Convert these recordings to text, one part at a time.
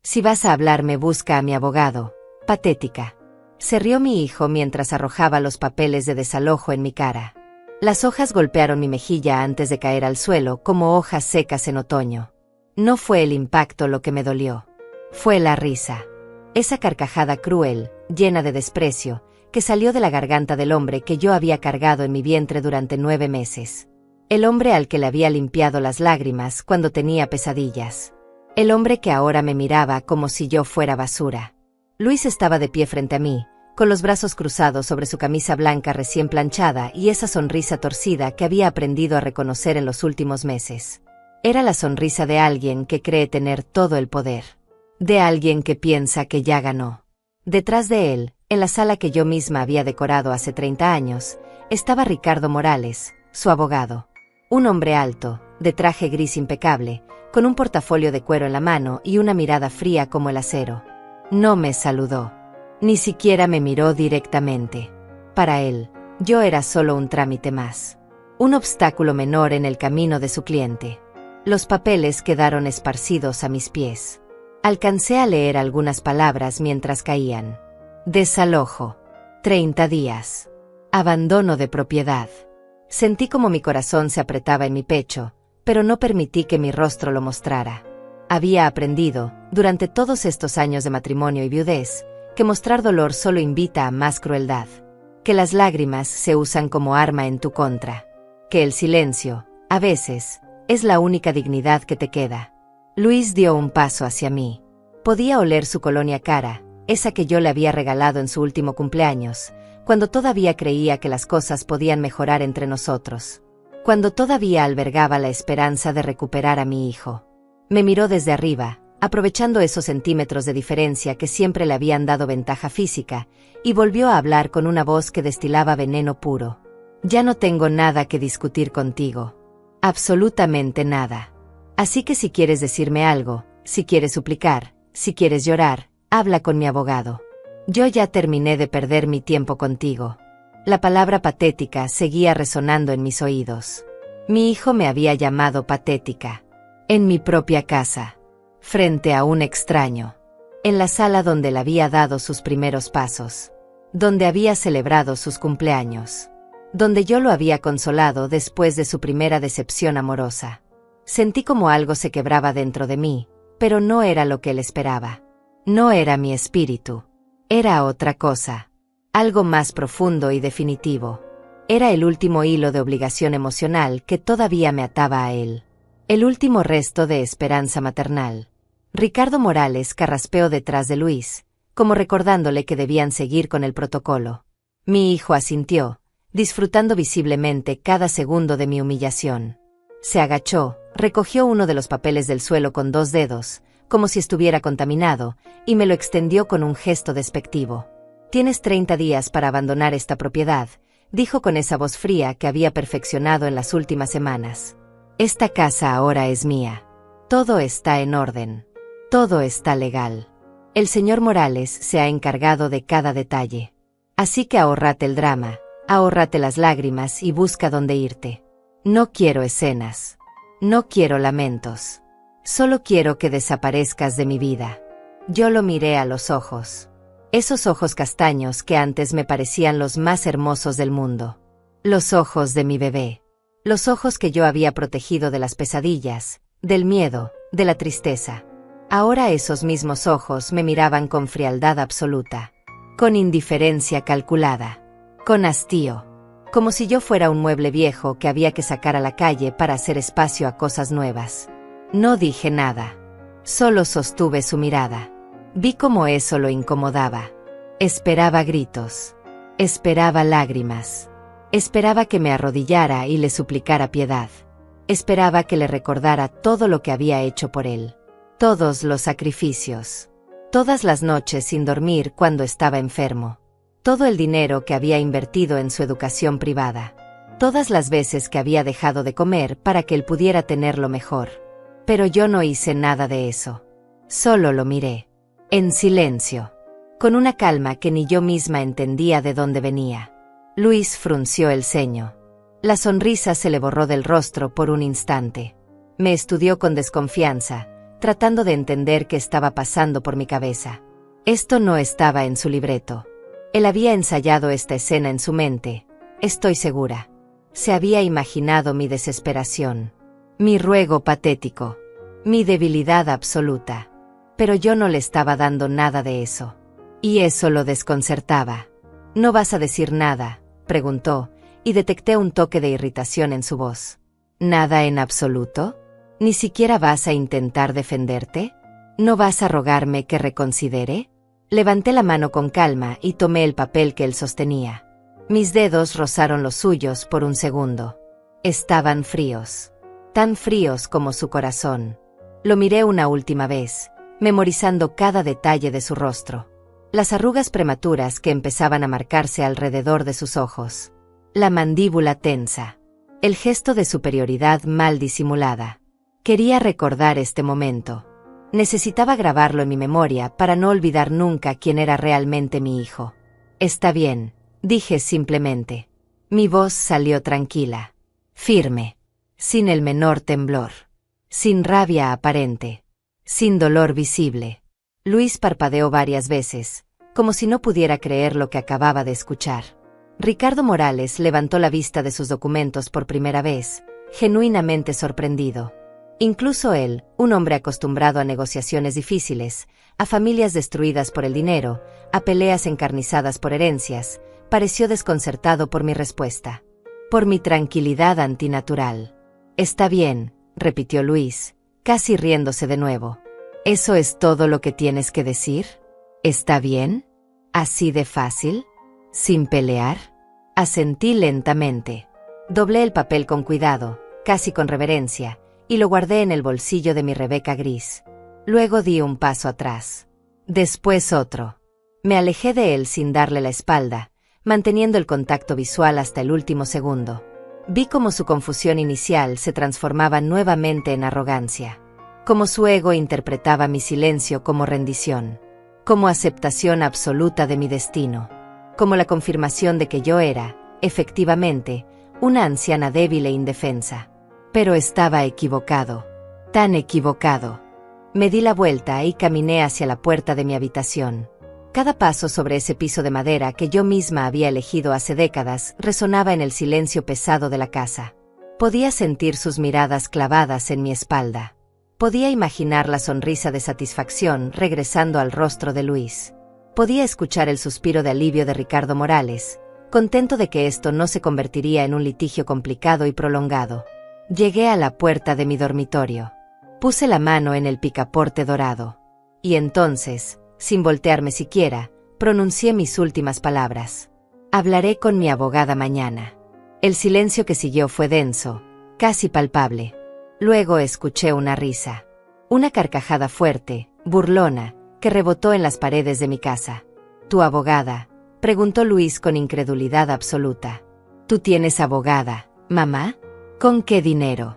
Si vas a hablarme, busca a mi abogado. Patética. Se rió mi hijo mientras arrojaba los papeles de desalojo en mi cara. Las hojas golpearon mi mejilla antes de caer al suelo como hojas secas en otoño. No fue el impacto lo que me dolió. Fue la risa. Esa carcajada cruel, llena de desprecio, que salió de la garganta del hombre que yo había cargado en mi vientre durante 9 meses. El hombre al que le había limpiado las lágrimas cuando tenía pesadillas. El hombre que ahora me miraba como si yo fuera basura. Luis estaba de pie frente a mí, con los brazos cruzados sobre su camisa blanca recién planchada y esa sonrisa torcida que había aprendido a reconocer en los últimos meses. Era la sonrisa de alguien que cree tener todo el poder. De alguien que piensa que ya ganó. Detrás de él, en la sala que yo misma había decorado hace 30 años, estaba Ricardo Morales, su abogado. Un hombre alto, de traje gris impecable, con un portafolio de cuero en la mano y una mirada fría como el acero. No me saludó. Ni siquiera me miró directamente. Para él, yo era solo un trámite más. Un obstáculo menor en el camino de su cliente. Los papeles quedaron esparcidos a mis pies. Alcancé a leer algunas palabras mientras caían. Desalojo. 30 días. Abandono de propiedad. Sentí como mi corazón se apretaba en mi pecho, pero no permití que mi rostro lo mostrara. Había aprendido, durante todos estos años de matrimonio y viudez, que mostrar dolor solo invita a más crueldad. Que las lágrimas se usan como arma en tu contra. Que el silencio, a veces, es la única dignidad que te queda. Luis dio un paso hacia mí. Podía oler su colonia cara, esa que yo le había regalado en su último cumpleaños, cuando todavía creía que las cosas podían mejorar entre nosotros. Cuando todavía albergaba la esperanza de recuperar a mi hijo. Me miró desde arriba, aprovechando esos centímetros de diferencia que siempre le habían dado ventaja física, y volvió a hablar con una voz que destilaba veneno puro. Ya no tengo nada que discutir contigo. Absolutamente nada. Así que si quieres decirme algo, si quieres suplicar, si quieres llorar, habla con mi abogado. Yo ya terminé de perder mi tiempo contigo. La palabra patética seguía resonando en mis oídos. Mi hijo me había llamado patética. En mi propia casa. Frente a un extraño. En la sala donde le había dado sus primeros pasos. Donde había celebrado sus cumpleaños. Donde yo lo había consolado después de su primera decepción amorosa. Sentí como algo se quebraba dentro de mí, pero no era lo que él esperaba. No era mi espíritu. Era otra cosa. Algo más profundo y definitivo. Era el último hilo de obligación emocional que todavía me ataba a él. El último resto de esperanza maternal. Ricardo Morales carraspeó detrás de Luis, como recordándole que debían seguir con el protocolo. Mi hijo asintió, disfrutando visiblemente cada segundo de mi humillación. Se agachó, recogió uno de los papeles del suelo con 2 dedos, como si estuviera contaminado, y me lo extendió con un gesto despectivo. Tienes 30 días para abandonar esta propiedad, dijo con esa voz fría que había perfeccionado en las últimas semanas. Esta casa ahora es mía. Todo está en orden. Todo está legal. El señor Morales se ha encargado de cada detalle. Así que ahórrate el drama, ahórrate las lágrimas y busca dónde irte. No quiero escenas. No quiero lamentos. Solo quiero que desaparezcas de mi vida. Yo lo miré a los ojos. Esos ojos castaños que antes me parecían los más hermosos del mundo. Los ojos de mi bebé. Los ojos que yo había protegido de las pesadillas, del miedo, de la tristeza. Ahora esos mismos ojos me miraban con frialdad absoluta. Con indiferencia calculada. Con hastío. Como si yo fuera un mueble viejo que había que sacar a la calle para hacer espacio a cosas nuevas. No dije nada. Solo sostuve su mirada. Vi cómo eso lo incomodaba. Esperaba gritos. Esperaba lágrimas. Esperaba que me arrodillara y le suplicara piedad. Esperaba que le recordara todo lo que había hecho por él. Todos los sacrificios. Todas las noches sin dormir cuando estaba enfermo. Todo el dinero que había invertido en su educación privada. Todas las veces que había dejado de comer para que él pudiera tenerlo mejor. Pero yo no hice nada de eso. Solo lo miré. En silencio. Con una calma que ni yo misma entendía de dónde venía. Luis frunció el ceño. La sonrisa se le borró del rostro por un instante. Me estudió con desconfianza, tratando de entender qué estaba pasando por mi cabeza. Esto no estaba en su libreto. Él había ensayado esta escena en su mente, estoy segura. Se había imaginado mi desesperación, mi ruego patético, mi debilidad absoluta. Pero yo no le estaba dando nada de eso. Y eso lo desconcertaba. ¿No vas a decir nada?, preguntó, y detecté un toque de irritación en su voz. ¿Nada en absoluto? ¿Ni siquiera vas a intentar defenderte? ¿No vas a rogarme que reconsidere? Levanté la mano con calma y tomé el papel que él sostenía. Mis dedos rozaron los suyos por un segundo. Estaban fríos. Tan fríos como su corazón. Lo miré una última vez, memorizando cada detalle de su rostro. Las arrugas prematuras que empezaban a marcarse alrededor de sus ojos. La mandíbula tensa. El gesto de superioridad mal disimulada. Quería recordar este momento. Necesitaba grabarlo en mi memoria para no olvidar nunca quién era realmente mi hijo. Está bien, dije simplemente. Mi voz salió tranquila, firme, sin el menor temblor, sin rabia aparente, sin dolor visible. Luis parpadeó varias veces, como si no pudiera creer lo que acababa de escuchar. Ricardo Morales levantó la vista de sus documentos por primera vez, genuinamente sorprendido. Incluso él, un hombre acostumbrado a negociaciones difíciles, a familias destruidas por el dinero, a peleas encarnizadas por herencias, pareció desconcertado por mi respuesta. Por mi tranquilidad antinatural. Está bien, repitió Luis, casi riéndose de nuevo. ¿Eso es todo lo que tienes que decir? ¿Está bien? ¿Así de fácil? ¿Sin pelear? Asentí lentamente. Doblé el papel con cuidado, casi con reverencia, y lo guardé en el bolsillo de mi Rebeca gris. Luego di un paso atrás. Después otro. Me alejé de él sin darle la espalda, manteniendo el contacto visual hasta el último segundo. Vi cómo su confusión inicial se transformaba nuevamente en arrogancia. Cómo su ego interpretaba mi silencio como rendición. Como aceptación absoluta de mi destino. Como la confirmación de que yo era, efectivamente, una anciana débil e indefensa. Pero estaba equivocado. Tan equivocado. Me di la vuelta y caminé hacia la puerta de mi habitación. Cada paso sobre ese piso de madera que yo misma había elegido hace décadas resonaba en el silencio pesado de la casa. Podía sentir sus miradas clavadas en mi espalda. Podía imaginar la sonrisa de satisfacción regresando al rostro de Luis. Podía escuchar el suspiro de alivio de Ricardo Morales, contento de que esto no se convertiría en un litigio complicado y prolongado. Llegué a la puerta de mi dormitorio. Puse la mano en el picaporte dorado. Y entonces, sin voltearme siquiera, pronuncié mis últimas palabras. Hablaré con mi abogada mañana. El silencio que siguió fue denso, casi palpable. Luego escuché una risa. Una carcajada fuerte, burlona, que rebotó en las paredes de mi casa. ¿Tu abogada?, preguntó Luis con incredulidad absoluta. ¿Tú tienes abogada, mamá? ¿Con qué dinero?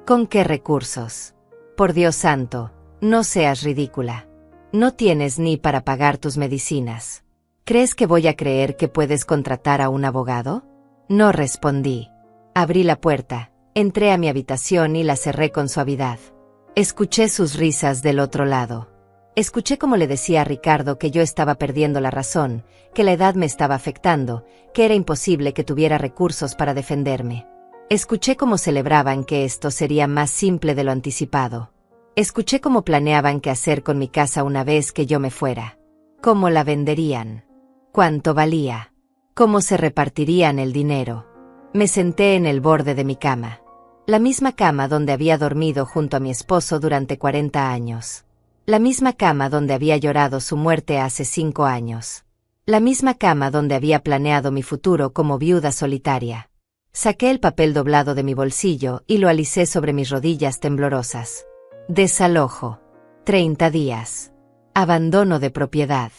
¿Con qué recursos? Por Dios santo, no seas ridícula. No tienes ni para pagar tus medicinas. ¿Crees que voy a creer que puedes contratar a un abogado? No respondí. Abrí la puerta, entré a mi habitación y la cerré con suavidad. Escuché sus risas del otro lado. Escuché cómo le decía a Ricardo que yo estaba perdiendo la razón, que la edad me estaba afectando, que era imposible que tuviera recursos para defenderme. Escuché cómo celebraban que esto sería más simple de lo anticipado. Escuché cómo planeaban qué hacer con mi casa una vez que yo me fuera. Cómo la venderían. Cuánto valía. Cómo se repartirían el dinero. Me senté en el borde de mi cama. La misma cama donde había dormido junto a mi esposo durante 40 años. La misma cama donde había llorado su muerte hace 5 años. La misma cama donde había planeado mi futuro como viuda solitaria. Saqué el papel doblado de mi bolsillo y lo alicé sobre mis rodillas temblorosas. Desalojo. 30 días. Abandono de propiedad.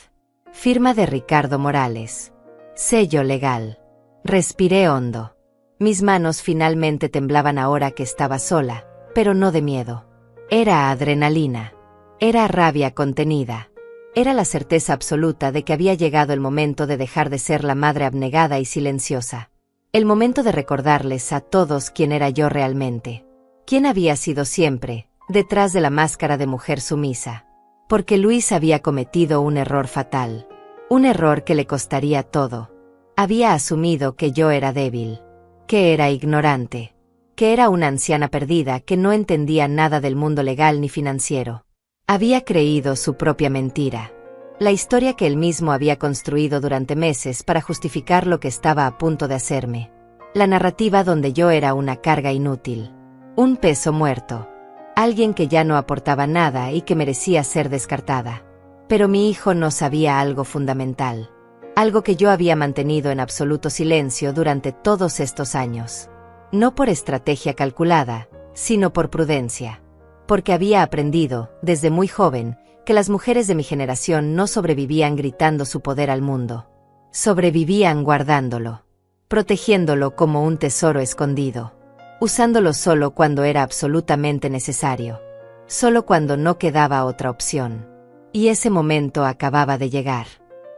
Firma de Ricardo Morales. Sello legal. Respiré hondo. Mis manos finalmente temblaban ahora que estaba sola, pero no de miedo. Era adrenalina. Era rabia contenida. Era la certeza absoluta de que había llegado el momento de dejar de ser la madre abnegada y silenciosa. El momento de recordarles a todos quién era yo realmente. Quién había sido siempre, detrás de la máscara de mujer sumisa. Porque Luis había cometido un error fatal. Un error que le costaría todo. Había asumido que yo era débil. Que era ignorante. Que era una anciana perdida que no entendía nada del mundo legal ni financiero. Había creído su propia mentira. La historia que él mismo había construido durante meses para justificar lo que estaba a punto de hacerme. La narrativa donde yo era una carga inútil. Un peso muerto. Alguien que ya no aportaba nada y que merecía ser descartada. Pero mi hijo no sabía algo fundamental. Algo que yo había mantenido en absoluto silencio durante todos estos años. No por estrategia calculada, sino por prudencia. Porque había aprendido, desde muy joven, que las mujeres de mi generación no sobrevivían gritando su poder al mundo. Sobrevivían guardándolo. Protegiéndolo como un tesoro escondido. Usándolo solo cuando era absolutamente necesario. Solo cuando no quedaba otra opción. Y ese momento acababa de llegar.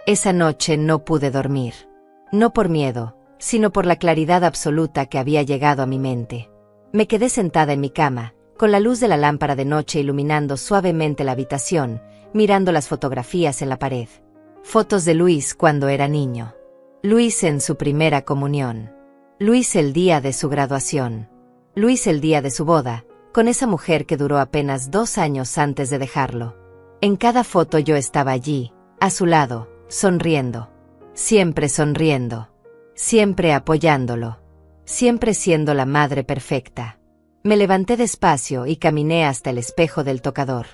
Esa noche no pude dormir. No por miedo, sino por la claridad absoluta que había llegado a mi mente. Me quedé sentada en mi cama, con la luz de la lámpara de noche iluminando suavemente la habitación, mirando las fotografías en la pared. Fotos de Luis cuando era niño. Luis en su primera comunión. Luis el día de su graduación. Luis el día de su boda, con esa mujer que duró apenas 2 años antes de dejarlo. En cada foto yo estaba allí, a su lado, sonriendo. Siempre sonriendo. Siempre apoyándolo. Siempre siendo la madre perfecta. Me levanté despacio y caminé hasta el espejo del tocador.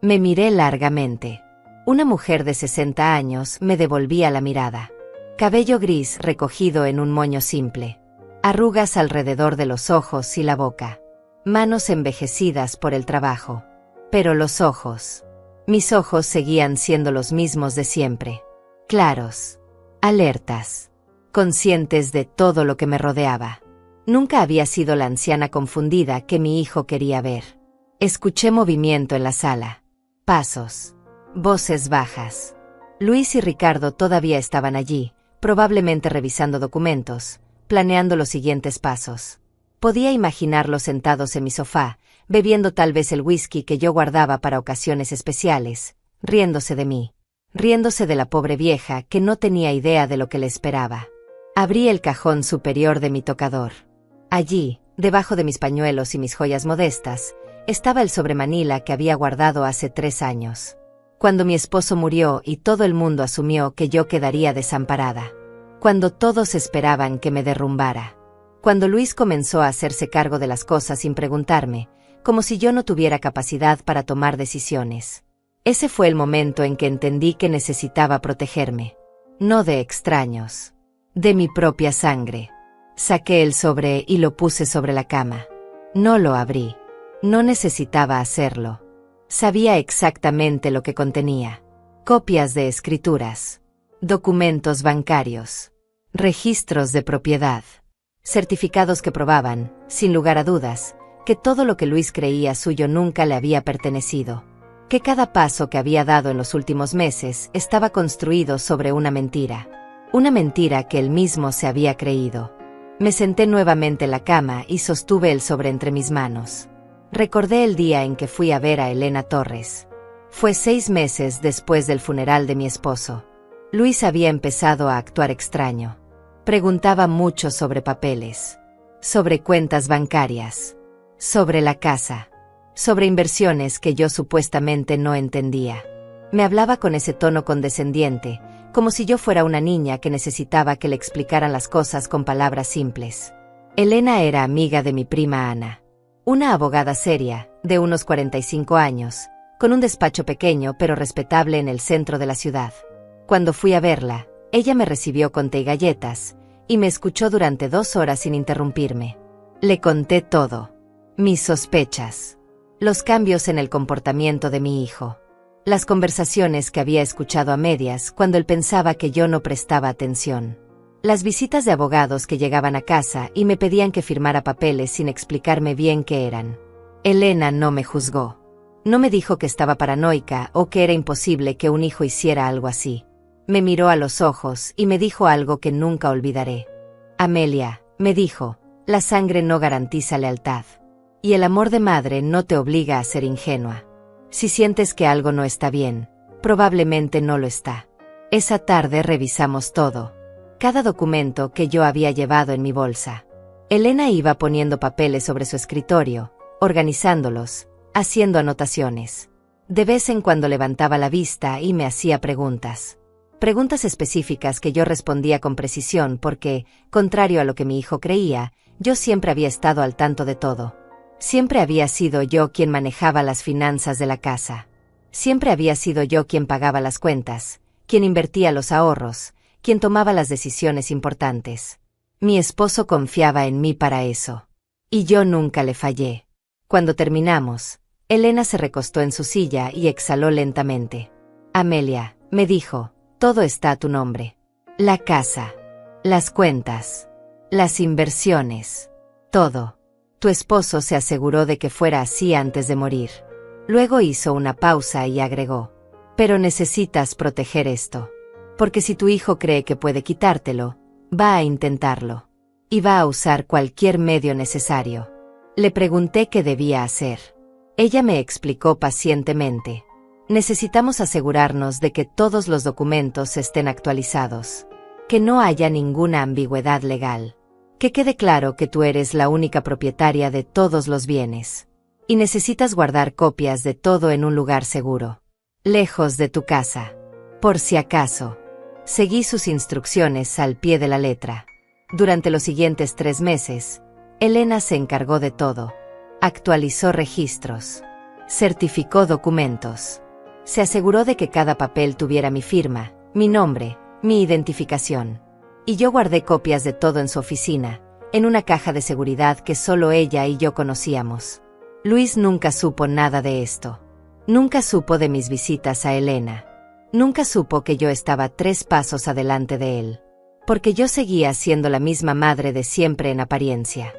Me miré largamente. Una mujer de 60 años me devolvía la mirada. Cabello gris recogido en un moño simple. Arrugas alrededor de los ojos y la boca. Manos envejecidas por el trabajo. Pero los ojos. Mis ojos seguían siendo los mismos de siempre. Claros. Alertas. Conscientes de todo lo que me rodeaba. Nunca había sido la anciana confundida que mi hijo quería ver. Escuché movimiento en la sala. Pasos. Voces bajas. Luis y Ricardo todavía estaban allí, probablemente revisando documentos, planeando los siguientes pasos. Podía imaginarlos sentados en mi sofá, bebiendo tal vez el whisky que yo guardaba para ocasiones especiales, riéndose de mí. Riéndose de la pobre vieja que no tenía idea de lo que le esperaba. Abrí el cajón superior de mi tocador. Allí, debajo de mis pañuelos y mis joyas modestas, estaba el sobremanila que había guardado hace 3 años. Cuando mi esposo murió y todo el mundo asumió que yo quedaría desamparada. Cuando todos esperaban que me derrumbara. Cuando Luis comenzó a hacerse cargo de las cosas sin preguntarme, como si yo no tuviera capacidad para tomar decisiones. Ese fue el momento en que entendí que necesitaba protegerme. No de extraños. De mi propia sangre. Saqué el sobre y lo puse sobre la cama. No lo abrí. No necesitaba hacerlo. Sabía exactamente lo que contenía. Copias de escrituras. Documentos bancarios. Registros de propiedad. Certificados que probaban, sin lugar a dudas, que todo lo que Luis creía suyo nunca le había pertenecido. Que cada paso que había dado en los últimos meses estaba construido sobre una mentira. Una mentira que él mismo se había creído. Me senté nuevamente en la cama y sostuve el sobre entre mis manos. Recordé el día en que fui a ver a Elena Torres. Fue 6 meses después del funeral de mi esposo. Luis había empezado a actuar extraño. Preguntaba mucho sobre papeles. Sobre cuentas bancarias. Sobre la casa. Sobre inversiones que yo supuestamente no entendía. Me hablaba con ese tono condescendiente, como si yo fuera una niña que necesitaba que le explicaran las cosas con palabras simples. Elena era amiga de mi prima Ana. Una abogada seria, de unos 45 años, con un despacho pequeño pero respetable en el centro de la ciudad. Cuando fui a verla, ella me recibió con té y galletas, y me escuchó durante 2 horas sin interrumpirme. Le conté todo. Mis sospechas. Los cambios en el comportamiento de mi hijo. Las conversaciones que había escuchado a medias cuando él pensaba que yo no prestaba atención. Las visitas de abogados que llegaban a casa y me pedían que firmara papeles sin explicarme bien qué eran. Elena no me juzgó. No me dijo que estaba paranoica o que era imposible que un hijo hiciera algo así. Me miró a los ojos y me dijo algo que nunca olvidaré. Amelia, me dijo, la sangre no garantiza lealtad. Y el amor de madre no te obliga a ser ingenua. Si sientes que algo no está bien, probablemente no lo está. Esa tarde revisamos todo. Cada documento que yo había llevado en mi bolsa. Elena iba poniendo papeles sobre su escritorio, organizándolos, haciendo anotaciones. De vez en cuando levantaba la vista y me hacía preguntas. Preguntas específicas que yo respondía con precisión porque, contrario a lo que mi hijo creía, yo siempre había estado al tanto de todo. Siempre había sido yo quien manejaba las finanzas de la casa. Siempre había sido yo quien pagaba las cuentas, quien invertía los ahorros, quien tomaba las decisiones importantes. Mi esposo confiaba en mí para eso. Y yo nunca le fallé. Cuando terminamos, Elena se recostó en su silla y exhaló lentamente. Amelia, me dijo, todo está a tu nombre. La casa, las cuentas, las inversiones, todo. Tu esposo se aseguró de que fuera así antes de morir. Luego hizo una pausa y agregó, pero necesitas proteger esto. Porque si tu hijo cree que puede quitártelo, va a intentarlo. Y va a usar cualquier medio necesario. Le pregunté qué debía hacer. Ella me explicó pacientemente. Necesitamos asegurarnos de que todos los documentos estén actualizados. Que no haya ninguna ambigüedad legal. Que quede claro que tú eres la única propietaria de todos los bienes. Y necesitas guardar copias de todo en un lugar seguro. Lejos de tu casa. Por si acaso. Seguí sus instrucciones al pie de la letra. Durante los siguientes 3 meses, Elena se encargó de todo. Actualizó registros. Certificó documentos. Se aseguró de que cada papel tuviera mi firma, mi nombre, mi identificación. Y yo guardé copias de todo en su oficina, en una caja de seguridad que solo ella y yo conocíamos. Luis nunca supo nada de esto. Nunca supo de mis visitas a Elena. Nunca supo que yo estaba 3 pasos adelante de él. Porque yo seguía siendo la misma madre de siempre en apariencia.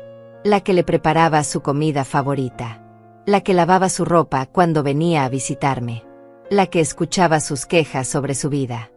La que le preparaba su comida favorita. La que lavaba su ropa cuando venía a visitarme. La que escuchaba sus quejas sobre su vida.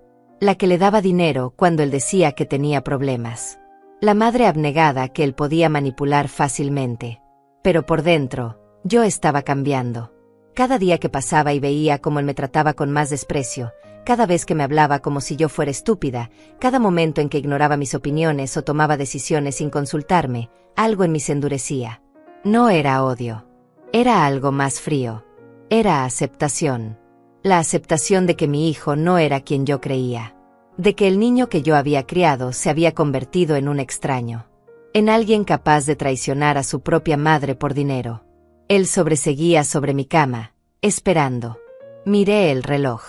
La que le daba dinero cuando él decía que tenía problemas. La madre abnegada que él podía manipular fácilmente. Pero por dentro, yo estaba cambiando. Cada día que pasaba y veía cómo él me trataba con más desprecio, cada vez que me hablaba como si yo fuera estúpida, cada momento en que ignoraba mis opiniones o tomaba decisiones sin consultarme, algo en mí se endurecía. No era odio. Era algo más frío. Era aceptación. La aceptación de que mi hijo no era quien yo creía. De que el niño que yo había criado se había convertido en un extraño. En alguien capaz de traicionar a su propia madre por dinero. Él sobreseguía sobre mi cama, esperando. Miré el reloj.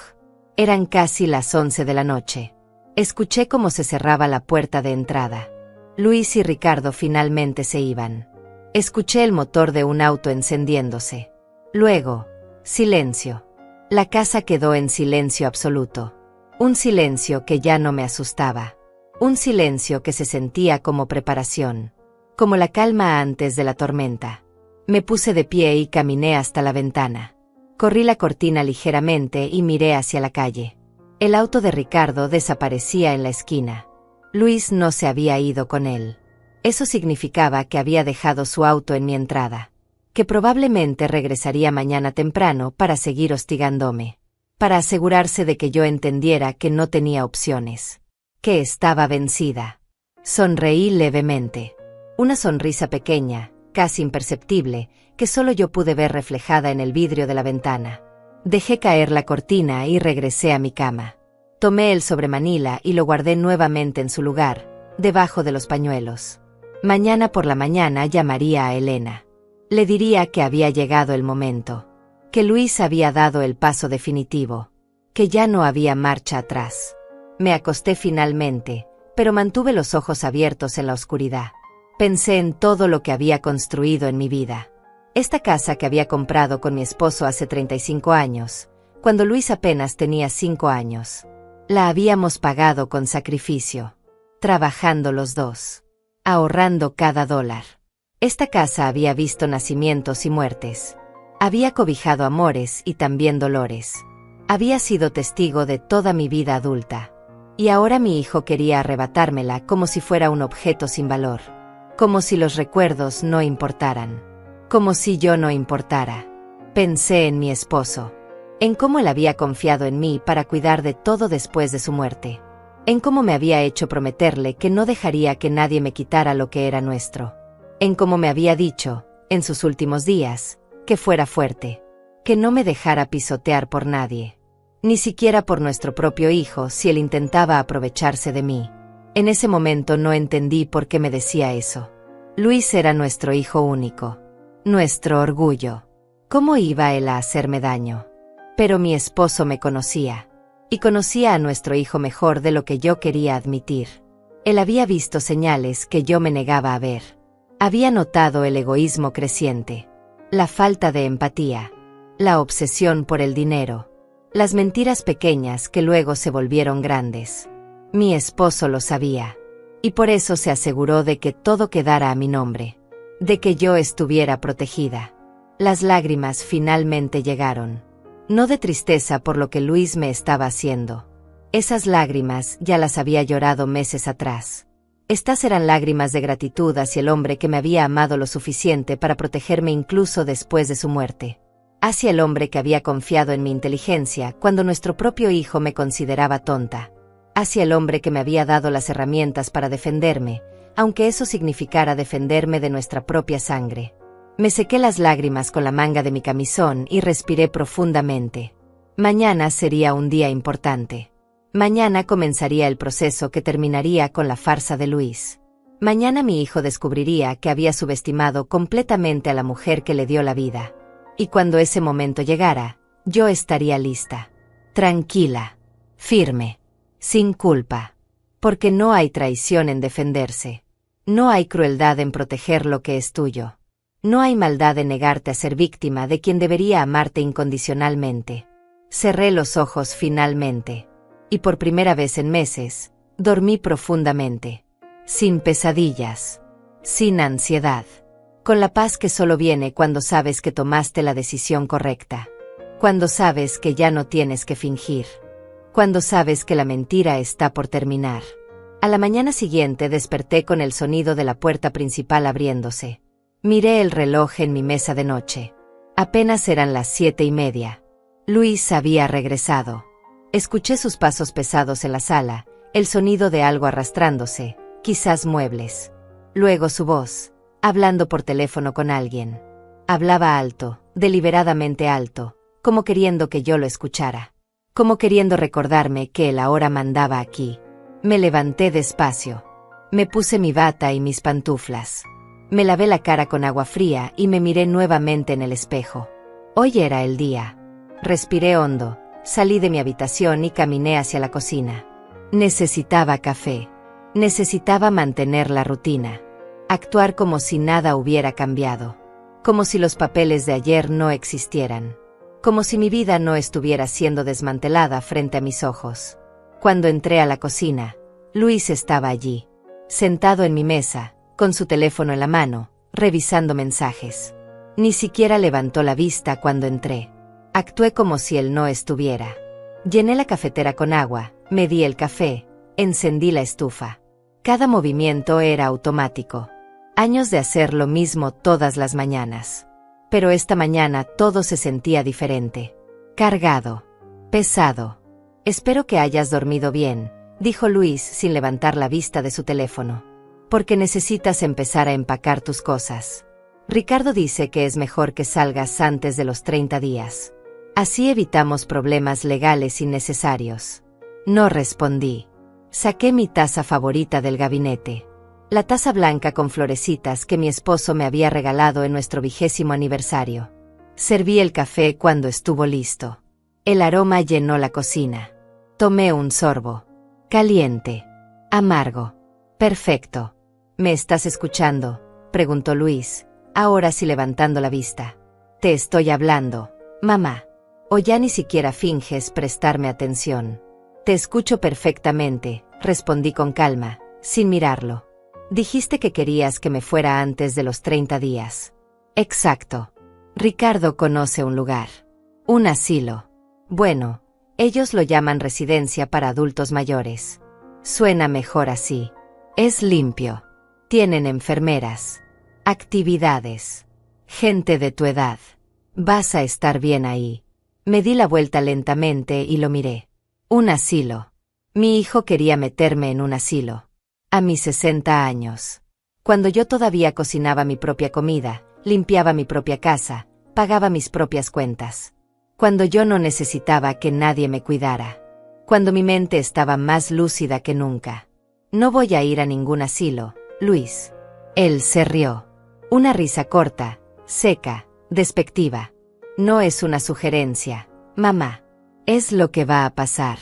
Eran casi las 11 de la noche. Escuché cómo se cerraba la puerta de entrada. Luis y Ricardo finalmente se iban. Escuché el motor de un auto encendiéndose. Luego, silencio. La casa quedó en silencio absoluto. Un silencio que ya no me asustaba. Un silencio que se sentía como preparación. Como la calma antes de la tormenta. Me puse de pie y caminé hasta la ventana. Corrí la cortina ligeramente y miré hacia la calle. El auto de Ricardo desaparecía en la esquina. Luis no se había ido con él. Eso significaba que había dejado su auto en mi entrada. Que probablemente regresaría mañana temprano para seguir hostigándome. Para asegurarse de que yo entendiera que no tenía opciones. Que estaba vencida. Sonreí levemente. Una sonrisa pequeña, casi imperceptible, que solo yo pude ver reflejada en el vidrio de la ventana. Dejé caer la cortina y regresé a mi cama. Tomé el sobremanila y lo guardé nuevamente en su lugar, debajo de los pañuelos. Mañana por la mañana llamaría a Elena. Le diría que había llegado el momento. Que Luis había dado el paso definitivo. Que ya no había marcha atrás. Me acosté finalmente, pero mantuve los ojos abiertos en la oscuridad. Pensé en todo lo que había construido en mi vida. Esta casa que había comprado con mi esposo hace 35 años, cuando Luis apenas tenía 5 años. La habíamos pagado con sacrificio. Trabajando los dos. Ahorrando cada dólar. Esta casa había visto nacimientos y muertes. Había cobijado amores y también dolores. Había sido testigo de toda mi vida adulta. Y ahora mi hijo quería arrebatármela como si fuera un objeto sin valor. Como si los recuerdos no importaran. Como si yo no importara. Pensé en mi esposo. En cómo él había confiado en mí para cuidar de todo después de su muerte. En cómo me había hecho prometerle que no dejaría que nadie me quitara lo que era nuestro. En cómo me había dicho, en sus últimos días, que fuera fuerte. Que no me dejara pisotear por nadie. Ni siquiera por nuestro propio hijo si él intentaba aprovecharse de mí. En ese momento no entendí por qué me decía eso. Luis era nuestro hijo único. Nuestro orgullo. ¿Cómo iba él a hacerme daño? Pero mi esposo me conocía. Y conocía a nuestro hijo mejor de lo que yo quería admitir. Él había visto señales que yo me negaba a ver. Había notado el egoísmo creciente. La falta de empatía. La obsesión por el dinero. Las mentiras pequeñas que luego se volvieron grandes. Mi esposo lo sabía. Y por eso se aseguró de que todo quedara a mi nombre. De que yo estuviera protegida. Las lágrimas finalmente llegaron. No de tristeza por lo que Luis me estaba haciendo. Esas lágrimas ya las había llorado meses atrás. Estas eran lágrimas de gratitud hacia el hombre que me había amado lo suficiente para protegerme incluso después de su muerte. Hacia el hombre que había confiado en mi inteligencia cuando nuestro propio hijo me consideraba tonta. Hacia el hombre que me había dado las herramientas para defenderme, aunque eso significara defenderme de nuestra propia sangre. Me sequé las lágrimas con la manga de mi camisón y respiré profundamente. Mañana sería un día importante. Mañana comenzaría el proceso que terminaría con la farsa de Luis. Mañana mi hijo descubriría que había subestimado completamente a la mujer que le dio la vida. Y cuando ese momento llegara, yo estaría lista. Tranquila. Firme. Sin culpa. Porque no hay traición en defenderse. No hay crueldad en proteger lo que es tuyo. No hay maldad en negarte a ser víctima de quien debería amarte incondicionalmente. Cerré los ojos finalmente. Y por primera vez en meses, dormí profundamente. Sin pesadillas. Sin ansiedad. Con la paz que solo viene cuando sabes que tomaste la decisión correcta. Cuando sabes que ya no tienes que fingir. Cuando sabes que la mentira está por terminar. A la mañana siguiente desperté con el sonido de la puerta principal abriéndose. Miré el reloj en mi mesa de noche. Apenas eran las 7:30. Luis había regresado. Escuché sus pasos pesados en la sala, el sonido de algo arrastrándose, quizás muebles. Luego su voz, hablando por teléfono con alguien. Hablaba alto, deliberadamente alto, como queriendo que yo lo escuchara. Como queriendo recordarme que él ahora mandaba aquí. Me levanté despacio. Me puse mi bata y mis pantuflas. Me lavé la cara con agua fría y me miré nuevamente en el espejo. Hoy era el día. Respiré hondo, salí de mi habitación y caminé hacia la cocina. Necesitaba café. Necesitaba mantener la rutina. Actuar como si nada hubiera cambiado. Como si los papeles de ayer no existieran. Como si mi vida no estuviera siendo desmantelada frente a mis ojos. Cuando entré a la cocina, Luis estaba allí. Sentado en mi mesa, con su teléfono en la mano, revisando mensajes. Ni siquiera levantó la vista cuando entré. Actué como si él no estuviera. Llené la cafetera con agua, me di el café, encendí la estufa. Cada movimiento era automático. Años de hacer lo mismo todas las mañanas. Pero esta mañana todo se sentía diferente. Cargado. Pesado. Espero que hayas dormido bien, dijo Luis sin levantar la vista de su teléfono. Porque necesitas empezar a empacar tus cosas. Ricardo dice que es mejor que salgas antes de los 30 días. Así evitamos problemas legales innecesarios. No respondí. Saqué mi taza favorita del gabinete. La taza blanca con florecitas que mi esposo me había regalado en nuestro 20º aniversario. Serví el café cuando estuvo listo. El aroma llenó la cocina. Tomé un sorbo. Caliente. Amargo. Perfecto. ¿Me estás escuchando?, preguntó Luis, ahora sí levantando la vista. Te estoy hablando, mamá. O ya ni siquiera finges prestarme atención. Te escucho perfectamente, respondí con calma, sin mirarlo. Dijiste que querías que me fuera antes de los 30 días. Exacto. Ricardo conoce un lugar. Un asilo. Bueno, ellos lo llaman residencia para adultos mayores. Suena mejor así. Es limpio. Tienen enfermeras. Actividades. Gente de tu edad. Vas a estar bien ahí. Me di la vuelta lentamente y lo miré. Un asilo. Mi hijo quería meterme en un asilo. A mis 60 años. Cuando yo todavía cocinaba mi propia comida, limpiaba mi propia casa, pagaba mis propias cuentas. Cuando yo no necesitaba que nadie me cuidara. Cuando mi mente estaba más lúcida que nunca. No voy a ir a ningún asilo, Luis. Él se rió. Una risa corta, seca, despectiva. No es una sugerencia, mamá. Es lo que va a pasar.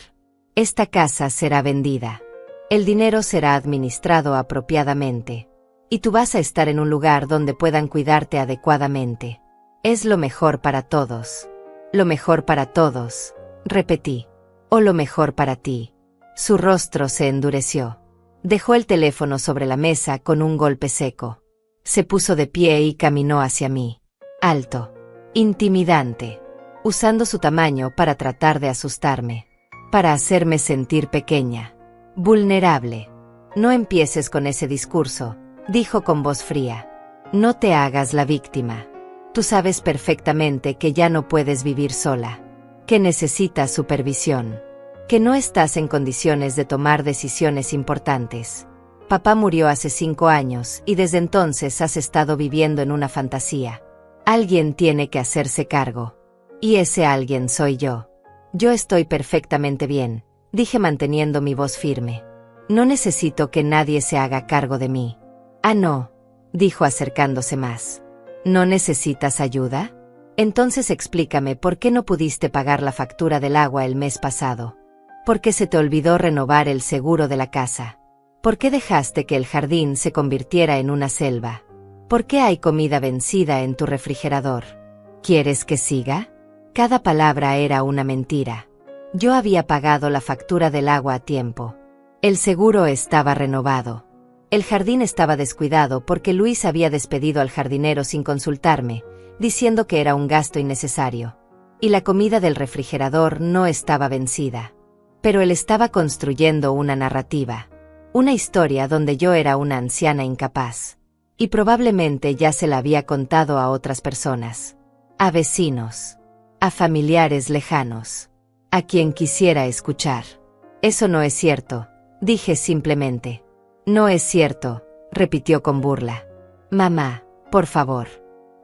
Esta casa será vendida. El dinero será administrado apropiadamente. Y tú vas a estar en un lugar donde puedan cuidarte adecuadamente. Es lo mejor para todos. Lo mejor para todos, repetí. O lo mejor para ti. Su rostro se endureció. Dejó el teléfono sobre la mesa con un golpe seco. Se puso de pie y caminó hacia mí. Alto. Intimidante. Usando su tamaño para tratar de asustarme. Para hacerme sentir pequeña. Vulnerable. No empieces con ese discurso, dijo con voz fría. No te hagas la víctima. Tú sabes perfectamente que ya no puedes vivir sola. Que necesitas supervisión. Que no estás en condiciones de tomar decisiones importantes. Papá murió hace 5 años y desde entonces has estado viviendo en una fantasía. Alguien tiene que hacerse cargo. Y ese alguien soy yo. Yo estoy perfectamente bien, dije manteniendo mi voz firme. No necesito que nadie se haga cargo de mí. Ah, no, dijo acercándose más. ¿No necesitas ayuda? Entonces explícame por qué no pudiste pagar la factura del agua el mes pasado. ¿Por qué se te olvidó renovar el seguro de la casa? ¿Por qué dejaste que el jardín se convirtiera en una selva? ¿Por qué hay comida vencida en tu refrigerador? ¿Quieres que siga? Cada palabra era una mentira. Yo había pagado la factura del agua a tiempo. El seguro estaba renovado. El jardín estaba descuidado porque Luis había despedido al jardinero sin consultarme, diciendo que era un gasto innecesario. Y la comida del refrigerador no estaba vencida. Pero él estaba construyendo una narrativa. Una historia donde yo era una anciana incapaz. Y probablemente ya se la había contado a otras personas. A vecinos. A familiares lejanos. A quien quisiera escuchar. Eso no es cierto, dije simplemente. No es cierto, repitió con burla. Mamá, por favor.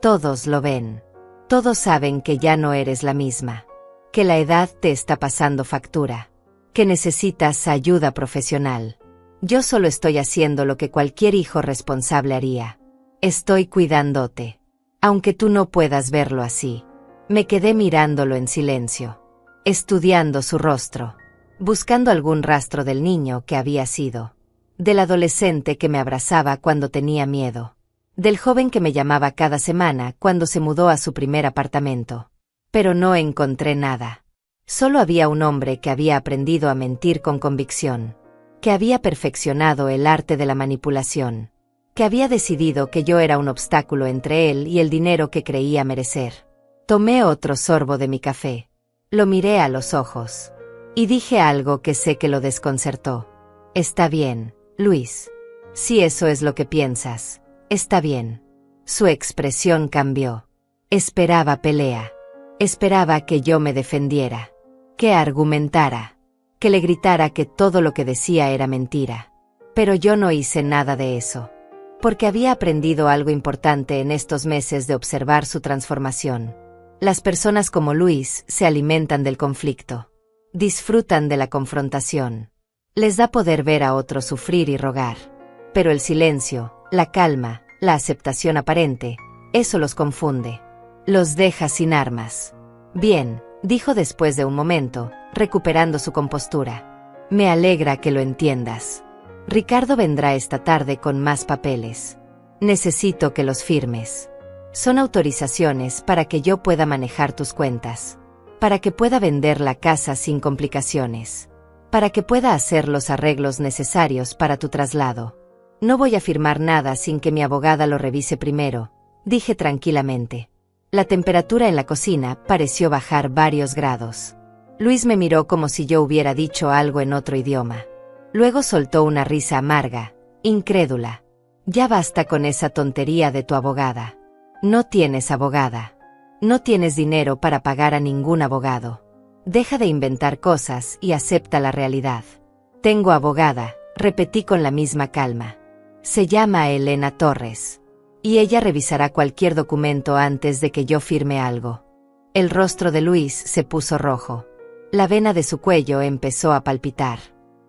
Todos lo ven. Todos saben que ya no eres la misma. Que la edad te está pasando factura. Que necesitas ayuda profesional. Yo solo estoy haciendo lo que cualquier hijo responsable haría. Estoy cuidándote. Aunque tú no puedas verlo así. Me quedé mirándolo en silencio. Estudiando su rostro. Buscando algún rastro del niño que había sido. Del adolescente que me abrazaba cuando tenía miedo. Del joven que me llamaba cada semana cuando se mudó a su primer apartamento. Pero no encontré nada. Solo había un hombre que había aprendido a mentir con convicción. Que había perfeccionado el arte de la manipulación. Que había decidido que yo era un obstáculo entre él y el dinero que creía merecer. Tomé otro sorbo de mi café. Lo miré a los ojos. Y dije algo que sé que lo desconcertó. Está bien, Luis. Si eso es lo que piensas, está bien. Su expresión cambió. Esperaba pelea. Esperaba que yo me defendiera. Que argumentara. Que le gritara que todo lo que decía era mentira. Pero yo no hice nada de eso. Porque había aprendido algo importante en estos meses de observar su transformación. Las personas como Luis se alimentan del conflicto. Disfrutan de la confrontación. Les da poder ver a otros sufrir y rogar. Pero el silencio, la calma, la aceptación aparente, eso los confunde. Los deja sin armas. Bien, dijo después de un momento, recuperando su compostura. Me alegra que lo entiendas. Ricardo vendrá esta tarde con más papeles. Necesito que los firmes. Son autorizaciones para que yo pueda manejar tus cuentas. Para que pueda vender la casa sin complicaciones. Para que pueda hacer los arreglos necesarios para tu traslado. No voy a firmar nada sin que mi abogada lo revise primero, dije tranquilamente. La temperatura en la cocina pareció bajar varios grados. Luis me miró como si yo hubiera dicho algo en otro idioma. Luego soltó una risa amarga, incrédula. Ya basta con esa tontería de tu abogada. No tienes abogada. No tienes dinero para pagar a ningún abogado. Deja de inventar cosas y acepta la realidad. Tengo abogada, repetí con la misma calma. Se llama Elena Torres. Y ella revisará cualquier documento antes de que yo firme algo. El rostro de Luis se puso rojo. La vena de su cuello empezó a palpitar.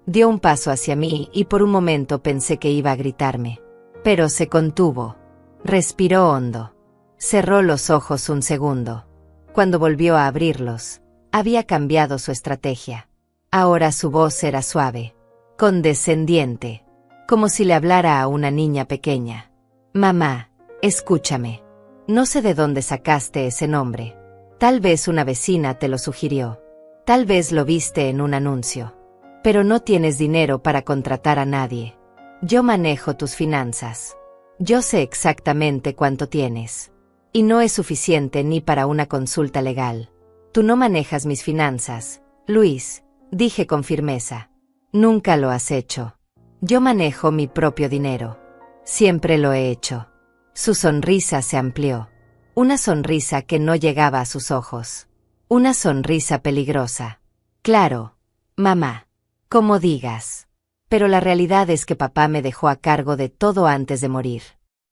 Dio un paso hacia mí y por un momento pensé que iba a gritarme. Pero se contuvo. Respiró hondo. Cerró los ojos un segundo. Cuando volvió a abrirlos, había cambiado su estrategia. Ahora su voz era suave, condescendiente, como si le hablara a una niña pequeña. Mamá, escúchame. No sé de dónde sacaste ese nombre. Tal vez una vecina te lo sugirió. Tal vez lo viste en un anuncio. Pero no tienes dinero para contratar a nadie. Yo manejo tus finanzas. Yo sé exactamente cuánto tienes. Y no es suficiente ni para una consulta legal. Tú no manejas mis finanzas, Luis, dije con firmeza. Nunca lo has hecho. Yo manejo mi propio dinero. Siempre lo he hecho. Su sonrisa se amplió. Una sonrisa que no llegaba a sus ojos. Una sonrisa peligrosa. Claro, mamá. Como digas. Pero la realidad es que papá me dejó a cargo de todo antes de morir.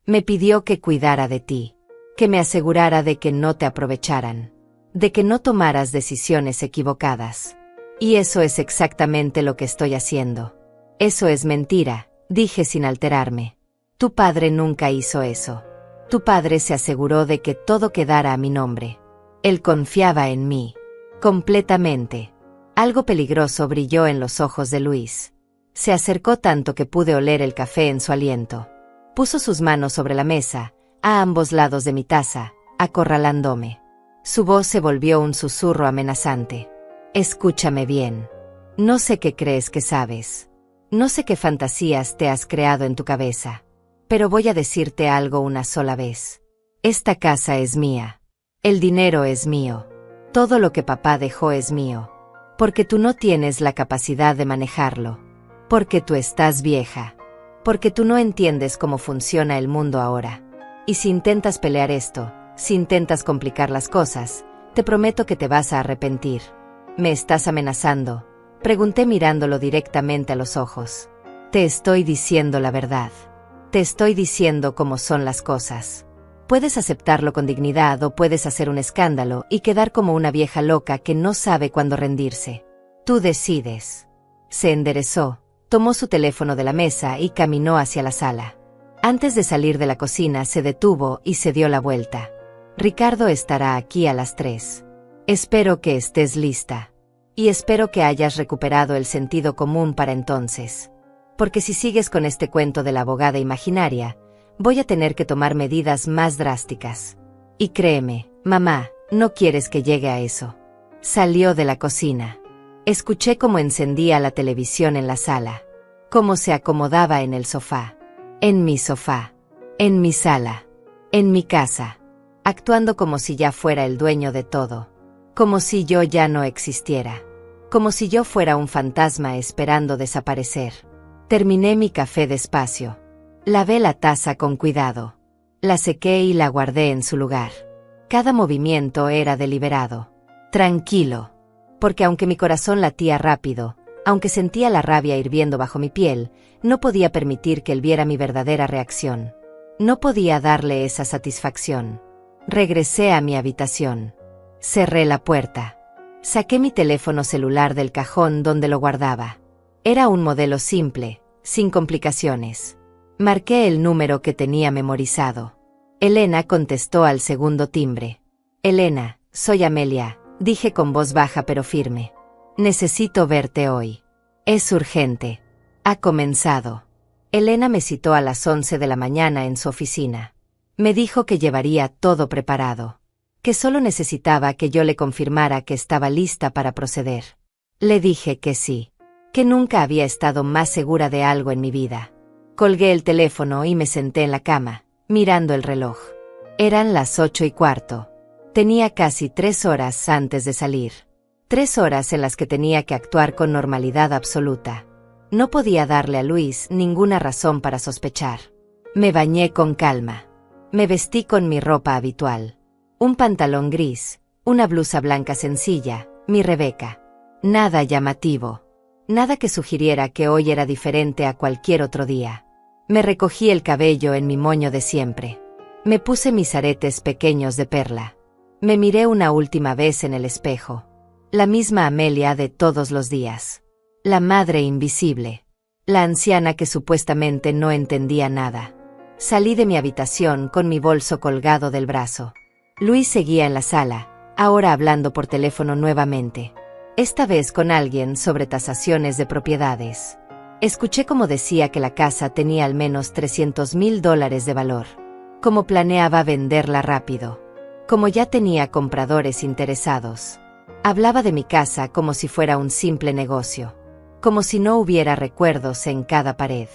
Me pidió que cuidara de ti. Que me asegurara de que no te aprovecharan. De que no tomaras decisiones equivocadas. Y eso es exactamente lo que estoy haciendo. Eso es mentira, dije sin alterarme. Tu padre nunca hizo eso. Tu padre se aseguró de que todo quedara a mi nombre. Él confiaba en mí. Completamente. Algo peligroso brilló en los ojos de Luis. Se acercó tanto que pude oler el café en su aliento. Puso sus manos sobre la mesa, a ambos lados de mi taza, acorralándome. Su voz se volvió un susurro amenazante. Escúchame bien. No sé qué crees que sabes. No sé qué fantasías te has creado en tu cabeza. Pero voy a decirte algo una sola vez. Esta casa es mía. El dinero es mío. Todo lo que papá dejó es mío. Porque tú no tienes la capacidad de manejarlo. Porque tú estás vieja. Porque tú no entiendes cómo funciona el mundo ahora. Y si intentas pelear esto, si intentas complicar las cosas, te prometo que te vas a arrepentir. ¿Me estás amenazando?, pregunté mirándolo directamente a los ojos. Te estoy diciendo la verdad. Te estoy diciendo cómo son las cosas. Puedes aceptarlo con dignidad o puedes hacer un escándalo y quedar como una vieja loca que no sabe cuándo rendirse. Tú decides. Se enderezó, tomó su teléfono de la mesa y caminó hacia la sala. Antes de salir de la cocina se detuvo y se dio la vuelta. Ricardo estará aquí a las 3. Espero que estés lista. Y espero que hayas recuperado el sentido común para entonces. Porque si sigues con este cuento de la abogada imaginaria, voy a tener que tomar medidas más drásticas. Y créeme, mamá, no quieres que llegue a eso. Salió de la cocina. Escuché cómo encendía la televisión en la sala. Cómo se acomodaba en el sofá. En mi sofá. En mi sala. En mi casa. Actuando como si ya fuera el dueño de todo. Como si yo ya no existiera. Como si yo fuera un fantasma esperando desaparecer. Terminé mi café despacio. Lavé la taza con cuidado. La sequé y la guardé en su lugar. Cada movimiento era deliberado. Tranquilo. Porque aunque mi corazón latía rápido, aunque sentía la rabia hirviendo bajo mi piel, no podía permitir que él viera mi verdadera reacción. No podía darle esa satisfacción. Regresé a mi habitación. Cerré la puerta. Saqué mi teléfono celular del cajón donde lo guardaba. Era un modelo simple, sin complicaciones. Marqué el número que tenía memorizado. Elena contestó al segundo timbre. Elena, soy Amelia, dije con voz baja pero firme. Necesito verte hoy. Es urgente. Ha comenzado. Elena me citó a las 11 de la mañana en su oficina. Me dijo que llevaría todo preparado. Que solo necesitaba que yo le confirmara que estaba lista para proceder. Le dije que sí. Que nunca había estado más segura de algo en mi vida. Colgué el teléfono y me senté en la cama, mirando el reloj. Eran las 8:15. Tenía casi 3 horas antes de salir. 3 horas en las que tenía que actuar con normalidad absoluta. No podía darle a Luis ninguna razón para sospechar. Me bañé con calma. Me vestí con mi ropa habitual. Un pantalón gris, una blusa blanca sencilla, mi Rebeca. Nada llamativo. Nada que sugiriera que hoy era diferente a cualquier otro día. Me recogí el cabello en mi moño de siempre. Me puse mis aretes pequeños de perla. Me miré una última vez en el espejo. La misma Amelia de todos los días. La madre invisible. La anciana que supuestamente no entendía nada. Salí de mi habitación con mi bolso colgado del brazo. Luis seguía en la sala, ahora hablando por teléfono nuevamente. Esta vez con alguien sobre tasaciones de propiedades. Escuché cómo decía que la casa tenía al menos $300,000 de valor. Cómo planeaba venderla rápido. Como ya tenía compradores interesados. Hablaba de mi casa como si fuera un simple negocio. Como si no hubiera recuerdos en cada pared.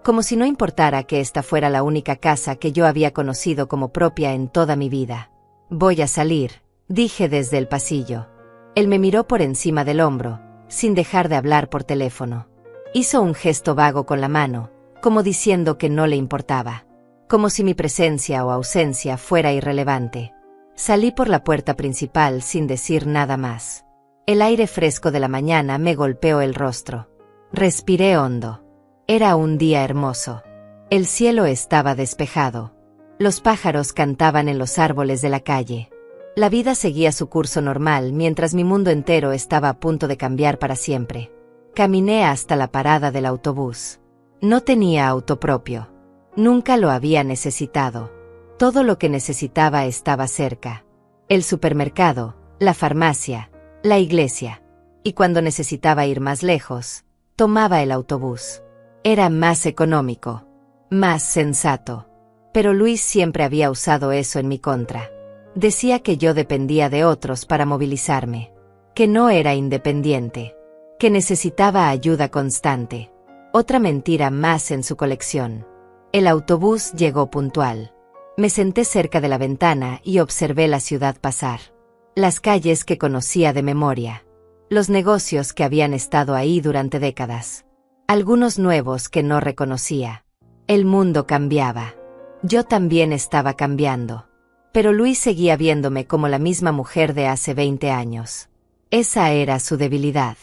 Como si no importara que esta fuera la única casa que yo había conocido como propia en toda mi vida. Voy a salir, dije desde el pasillo. Él me miró por encima del hombro, sin dejar de hablar por teléfono. Hizo un gesto vago con la mano, como diciendo que no le importaba. Como si mi presencia o ausencia fuera irrelevante. Salí por la puerta principal sin decir nada más. El aire fresco de la mañana me golpeó el rostro. Respiré hondo. Era un día hermoso. El cielo estaba despejado. Los pájaros cantaban en los árboles de la calle. La vida seguía su curso normal mientras mi mundo entero estaba a punto de cambiar para siempre. Caminé hasta la parada del autobús. No tenía auto propio. Nunca lo había necesitado. Todo lo que necesitaba estaba cerca. El supermercado, la farmacia, la iglesia. Y cuando necesitaba ir más lejos, tomaba el autobús. Era más económico, más sensato. Pero Luis siempre había usado eso en mi contra. Decía que yo dependía de otros para movilizarme. Que no era independiente. Que necesitaba ayuda constante. Otra mentira más en su colección. El autobús llegó puntual. Me senté cerca de la ventana y observé la ciudad pasar. Las calles que conocía de memoria. Los negocios que habían estado ahí durante décadas. Algunos nuevos que no reconocía. El mundo cambiaba. Yo también estaba cambiando. Pero Luis seguía viéndome como la misma mujer de hace 20 años. Esa era su debilidad.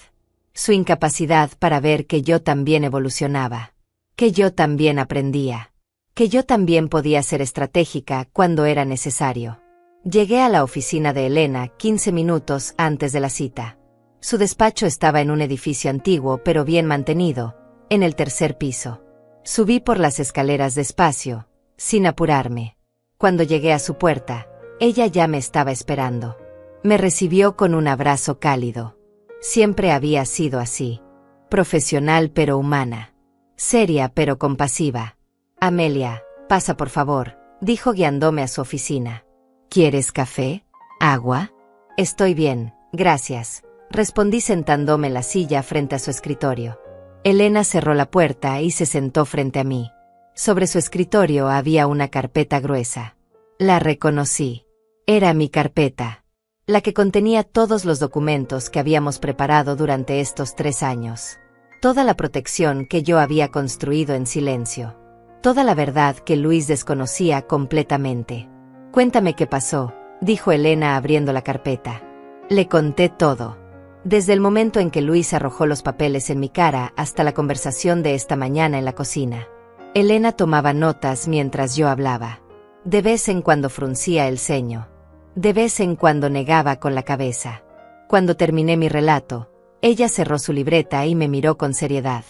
Su incapacidad para ver que yo también evolucionaba. Que yo también aprendía. Que yo también podía ser estratégica cuando era necesario. Llegué a la oficina de Elena 15 minutos antes de la cita. Su despacho estaba en un edificio antiguo pero bien mantenido, en el tercer piso. Subí por las escaleras despacio, sin apurarme. Cuando llegué a su puerta, ella ya me estaba esperando. Me recibió con un abrazo cálido. Siempre había sido así. Profesional pero humana. Seria pero compasiva. Amelia, pasa por favor, dijo guiándome a su oficina. ¿Quieres café? ¿Agua? Estoy bien, gracias, respondí sentándome en la silla frente a su escritorio. Elena cerró la puerta y se sentó frente a mí. Sobre su escritorio había una carpeta gruesa. La reconocí. Era mi carpeta. La que contenía todos los documentos que habíamos preparado durante estos 3 años. Toda la protección que yo había construido en silencio. Toda la verdad que Luis desconocía completamente. Cuéntame qué pasó, dijo Elena abriendo la carpeta. Le conté todo. Desde el momento en que Luis arrojó los papeles en mi cara hasta la conversación de esta mañana en la cocina. Elena tomaba notas mientras yo hablaba. De vez en cuando fruncía el ceño. De vez en cuando negaba con la cabeza. Cuando terminé mi relato, ella cerró su libreta y me miró con seriedad.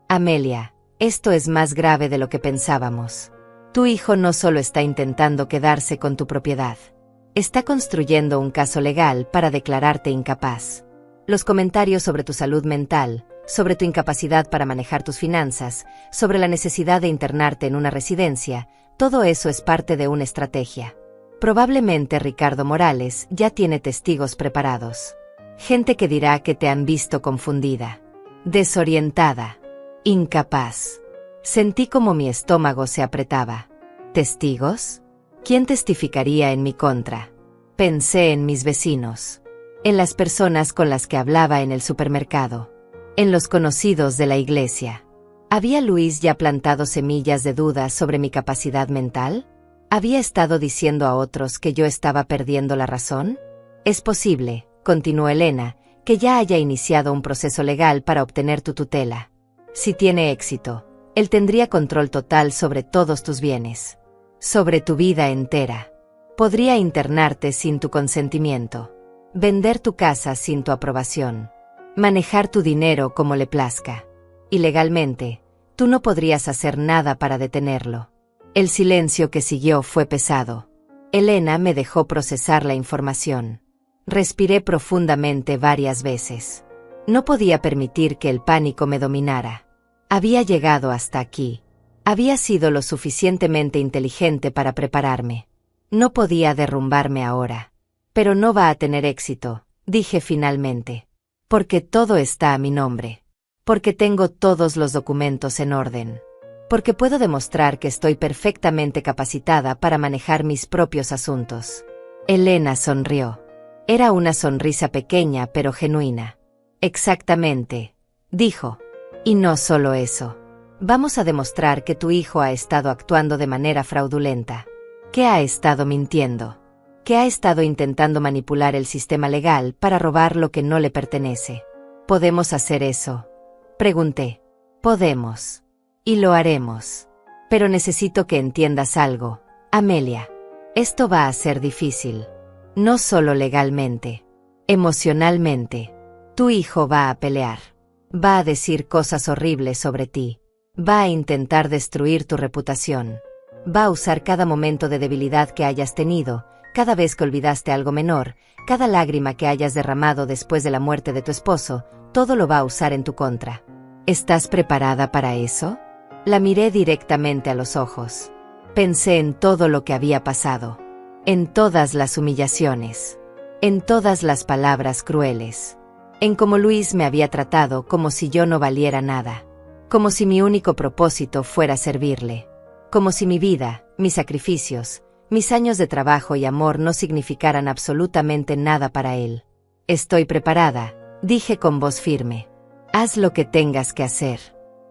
Amelia, esto es más grave de lo que pensábamos. Tu hijo no solo está intentando quedarse con tu propiedad. Está construyendo un caso legal para declararte incapaz. Los comentarios sobre tu salud mental, sobre tu incapacidad para manejar tus finanzas, sobre la necesidad de internarte en una residencia, todo eso es parte de una estrategia. Probablemente Ricardo Morales ya tiene testigos preparados. Gente que dirá que te han visto confundida, desorientada, incapaz. Sentí como mi estómago se apretaba. ¿Testigos? ¿Quién testificaría en mi contra? Pensé en mis vecinos. En las personas con las que hablaba en el supermercado. En los conocidos de la iglesia. ¿Había Luis ya plantado semillas de dudas sobre mi capacidad mental? ¿Había estado diciendo a otros que yo estaba perdiendo la razón? Es posible, continuó Elena, que ya haya iniciado un proceso legal para obtener tu tutela. Si tiene éxito, él tendría control total sobre todos tus bienes, sobre tu vida entera. Podría internarte sin tu consentimiento, vender tu casa sin tu aprobación, manejar tu dinero como le plazca. Y legalmente, tú no podrías hacer nada para detenerlo. El silencio que siguió fue pesado. Elena me dejó procesar la información. Respiré profundamente varias veces. No podía permitir que el pánico me dominara. Había llegado hasta aquí. Había sido lo suficientemente inteligente para prepararme. No podía derrumbarme ahora. Pero no va a tener éxito, dije finalmente. Porque todo está a mi nombre. Porque tengo todos los documentos en orden. Porque puedo demostrar que estoy perfectamente capacitada para manejar mis propios asuntos. Elena sonrió. Era una sonrisa pequeña pero genuina. Exactamente, dijo. Y no solo eso. Vamos a demostrar que tu hijo ha estado actuando de manera fraudulenta. Que ha estado mintiendo. Que ha estado intentando manipular el sistema legal para robar lo que no le pertenece. ¿Podemos hacer eso? Pregunté. Podemos. Y lo haremos. Pero necesito que entiendas algo, Amelia. Esto va a ser difícil. No solo legalmente. Emocionalmente. Tu hijo va a pelear. Va a decir cosas horribles sobre ti. Va a intentar destruir tu reputación. Va a usar cada momento de debilidad que hayas tenido, cada vez que olvidaste algo menor, cada lágrima que hayas derramado después de la muerte de tu esposo, todo lo va a usar en tu contra. ¿Estás preparada para eso? La miré directamente a los ojos. Pensé en todo lo que había pasado. En todas las humillaciones. En todas las palabras crueles. En cómo Luis me había tratado como si yo no valiera nada. Como si mi único propósito fuera servirle. Como si mi vida, mis sacrificios, mis años de trabajo y amor no significaran absolutamente nada para él. Estoy preparada, dije con voz firme. Haz lo que tengas que hacer.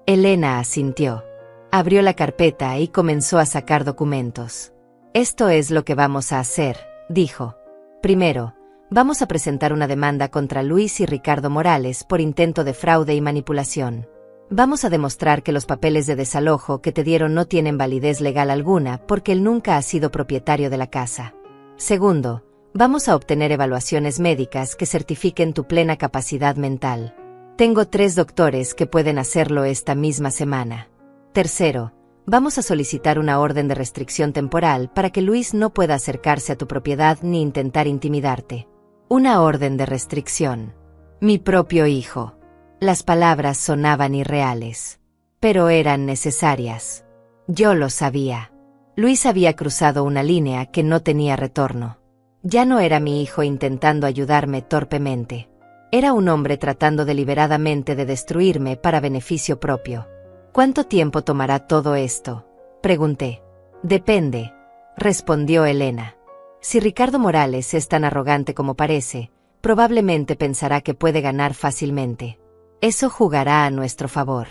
Elena asintió. Abrió la carpeta y comenzó a sacar documentos. Esto es lo que vamos a hacer, dijo. Primero, vamos a presentar una demanda contra Luis y Ricardo Morales por intento de fraude y manipulación. Vamos a demostrar que los papeles de desalojo que te dieron no tienen validez legal alguna porque él nunca ha sido propietario de la casa. Segundo, vamos a obtener evaluaciones médicas que certifiquen tu plena capacidad mental. Tengo 3 doctores que pueden hacerlo esta misma semana. Tercero, vamos a solicitar una orden de restricción temporal para que Luis no pueda acercarse a tu propiedad ni intentar intimidarte. Una orden de restricción. Mi propio hijo. Las palabras sonaban irreales, pero eran necesarias. Yo lo sabía. Luis había cruzado una línea que no tenía retorno. Ya no era mi hijo intentando ayudarme torpemente. Era un hombre tratando deliberadamente de destruirme para beneficio propio. ¿Cuánto tiempo tomará todo esto? Pregunté. Depende, respondió Elena. Si Ricardo Morales es tan arrogante como parece, probablemente pensará que puede ganar fácilmente. Eso jugará a nuestro favor.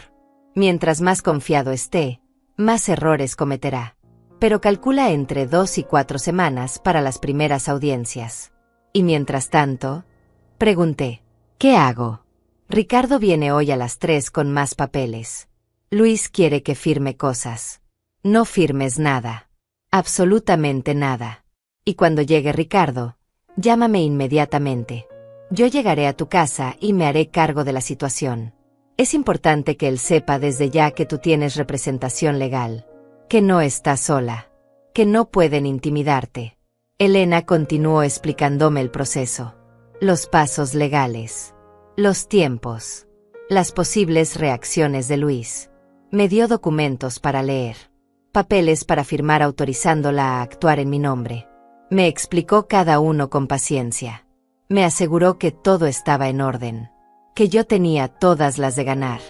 Mientras más confiado esté, más errores cometerá. Pero calcula entre 2 y 4 semanas para las primeras audiencias. Y mientras tanto, pregunté, ¿qué hago? Ricardo viene hoy a las 3 con más papeles. Luis quiere que firme cosas. No firmes nada. Absolutamente nada. Y cuando llegue Ricardo, llámame inmediatamente. Yo llegaré a tu casa y me haré cargo de la situación. Es importante que él sepa desde ya que tú tienes representación legal. Que no estás sola. Que no pueden intimidarte. Elena continuó explicándome el proceso. Los pasos legales. Los tiempos. Las posibles reacciones de Luis. Me dio documentos para leer. Papeles para firmar autorizándola a actuar en mi nombre. Me explicó cada uno con paciencia. Me aseguró que todo estaba en orden. Que yo tenía todas las de ganar.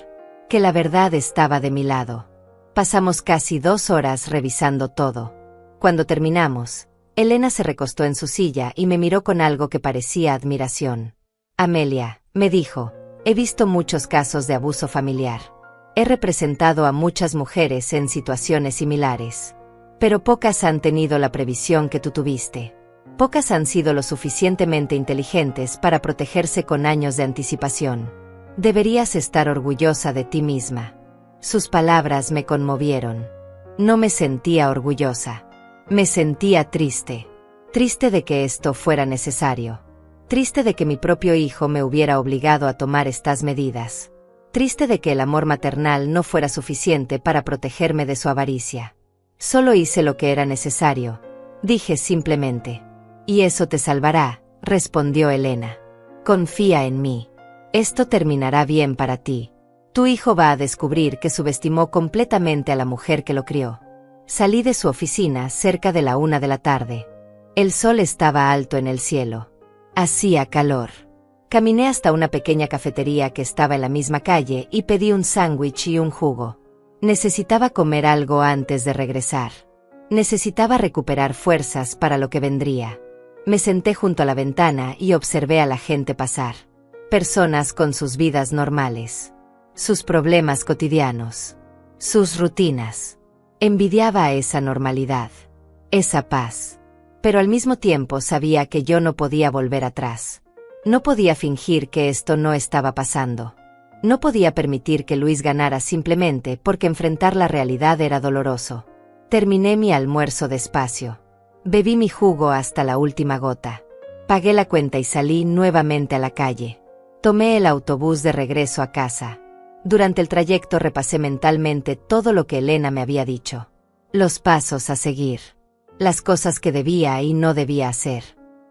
Que la verdad estaba de mi lado. Pasamos casi 2 horas revisando todo. Cuando terminamos, Elena se recostó en su silla y me miró con algo que parecía admiración. Amelia, me dijo, he visto muchos casos de abuso familiar. He representado a muchas mujeres en situaciones similares. Pero pocas han tenido la previsión que tú tuviste. Pocas han sido lo suficientemente inteligentes para protegerse con años de anticipación. Deberías estar orgullosa de ti misma. Sus palabras me conmovieron. No me sentía orgullosa. Me sentía triste. Triste de que esto fuera necesario. Triste de que mi propio hijo me hubiera obligado a tomar estas medidas. Triste de que el amor maternal no fuera suficiente para protegerme de su avaricia. Solo hice lo que era necesario. Dije simplemente. Y eso te salvará, respondió Elena. Confía en mí. Esto terminará bien para ti. Tu hijo va a descubrir que subestimó completamente a la mujer que lo crió. Salí de su oficina cerca de la 1 de la tarde. El sol estaba alto en el cielo. Hacía calor. Caminé hasta una pequeña cafetería que estaba en la misma calle y pedí un sándwich y un jugo. Necesitaba comer algo antes de regresar. Necesitaba recuperar fuerzas para lo que vendría. Me senté junto a la ventana y observé a la gente pasar. Personas con sus vidas normales. Sus problemas cotidianos. Sus rutinas. Envidiaba esa normalidad. Esa paz. Pero al mismo tiempo sabía que yo no podía volver atrás. No podía fingir que esto no estaba pasando. No podía permitir que Luis ganara simplemente porque enfrentar la realidad era doloroso. Terminé mi almuerzo despacio. Bebí mi jugo hasta la última gota. Pagué la cuenta y salí nuevamente a la calle. Tomé el autobús de regreso a casa. Durante el trayecto repasé mentalmente todo lo que Elena me había dicho. Los pasos a seguir. Las cosas que debía y no debía hacer.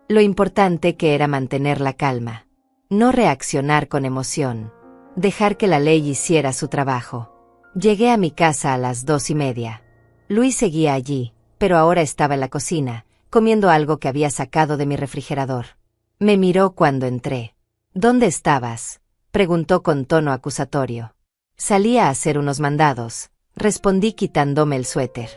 Lo importante que era mantener la calma. No reaccionar con emoción. Dejar que la ley hiciera su trabajo. Llegué a mi casa a las 2:30. Luis seguía allí, pero ahora estaba en la cocina, comiendo algo que había sacado de mi refrigerador. Me miró cuando entré. ¿Dónde estabas?, preguntó con tono acusatorio. Salí a hacer unos mandados, respondí quitándome el suéter.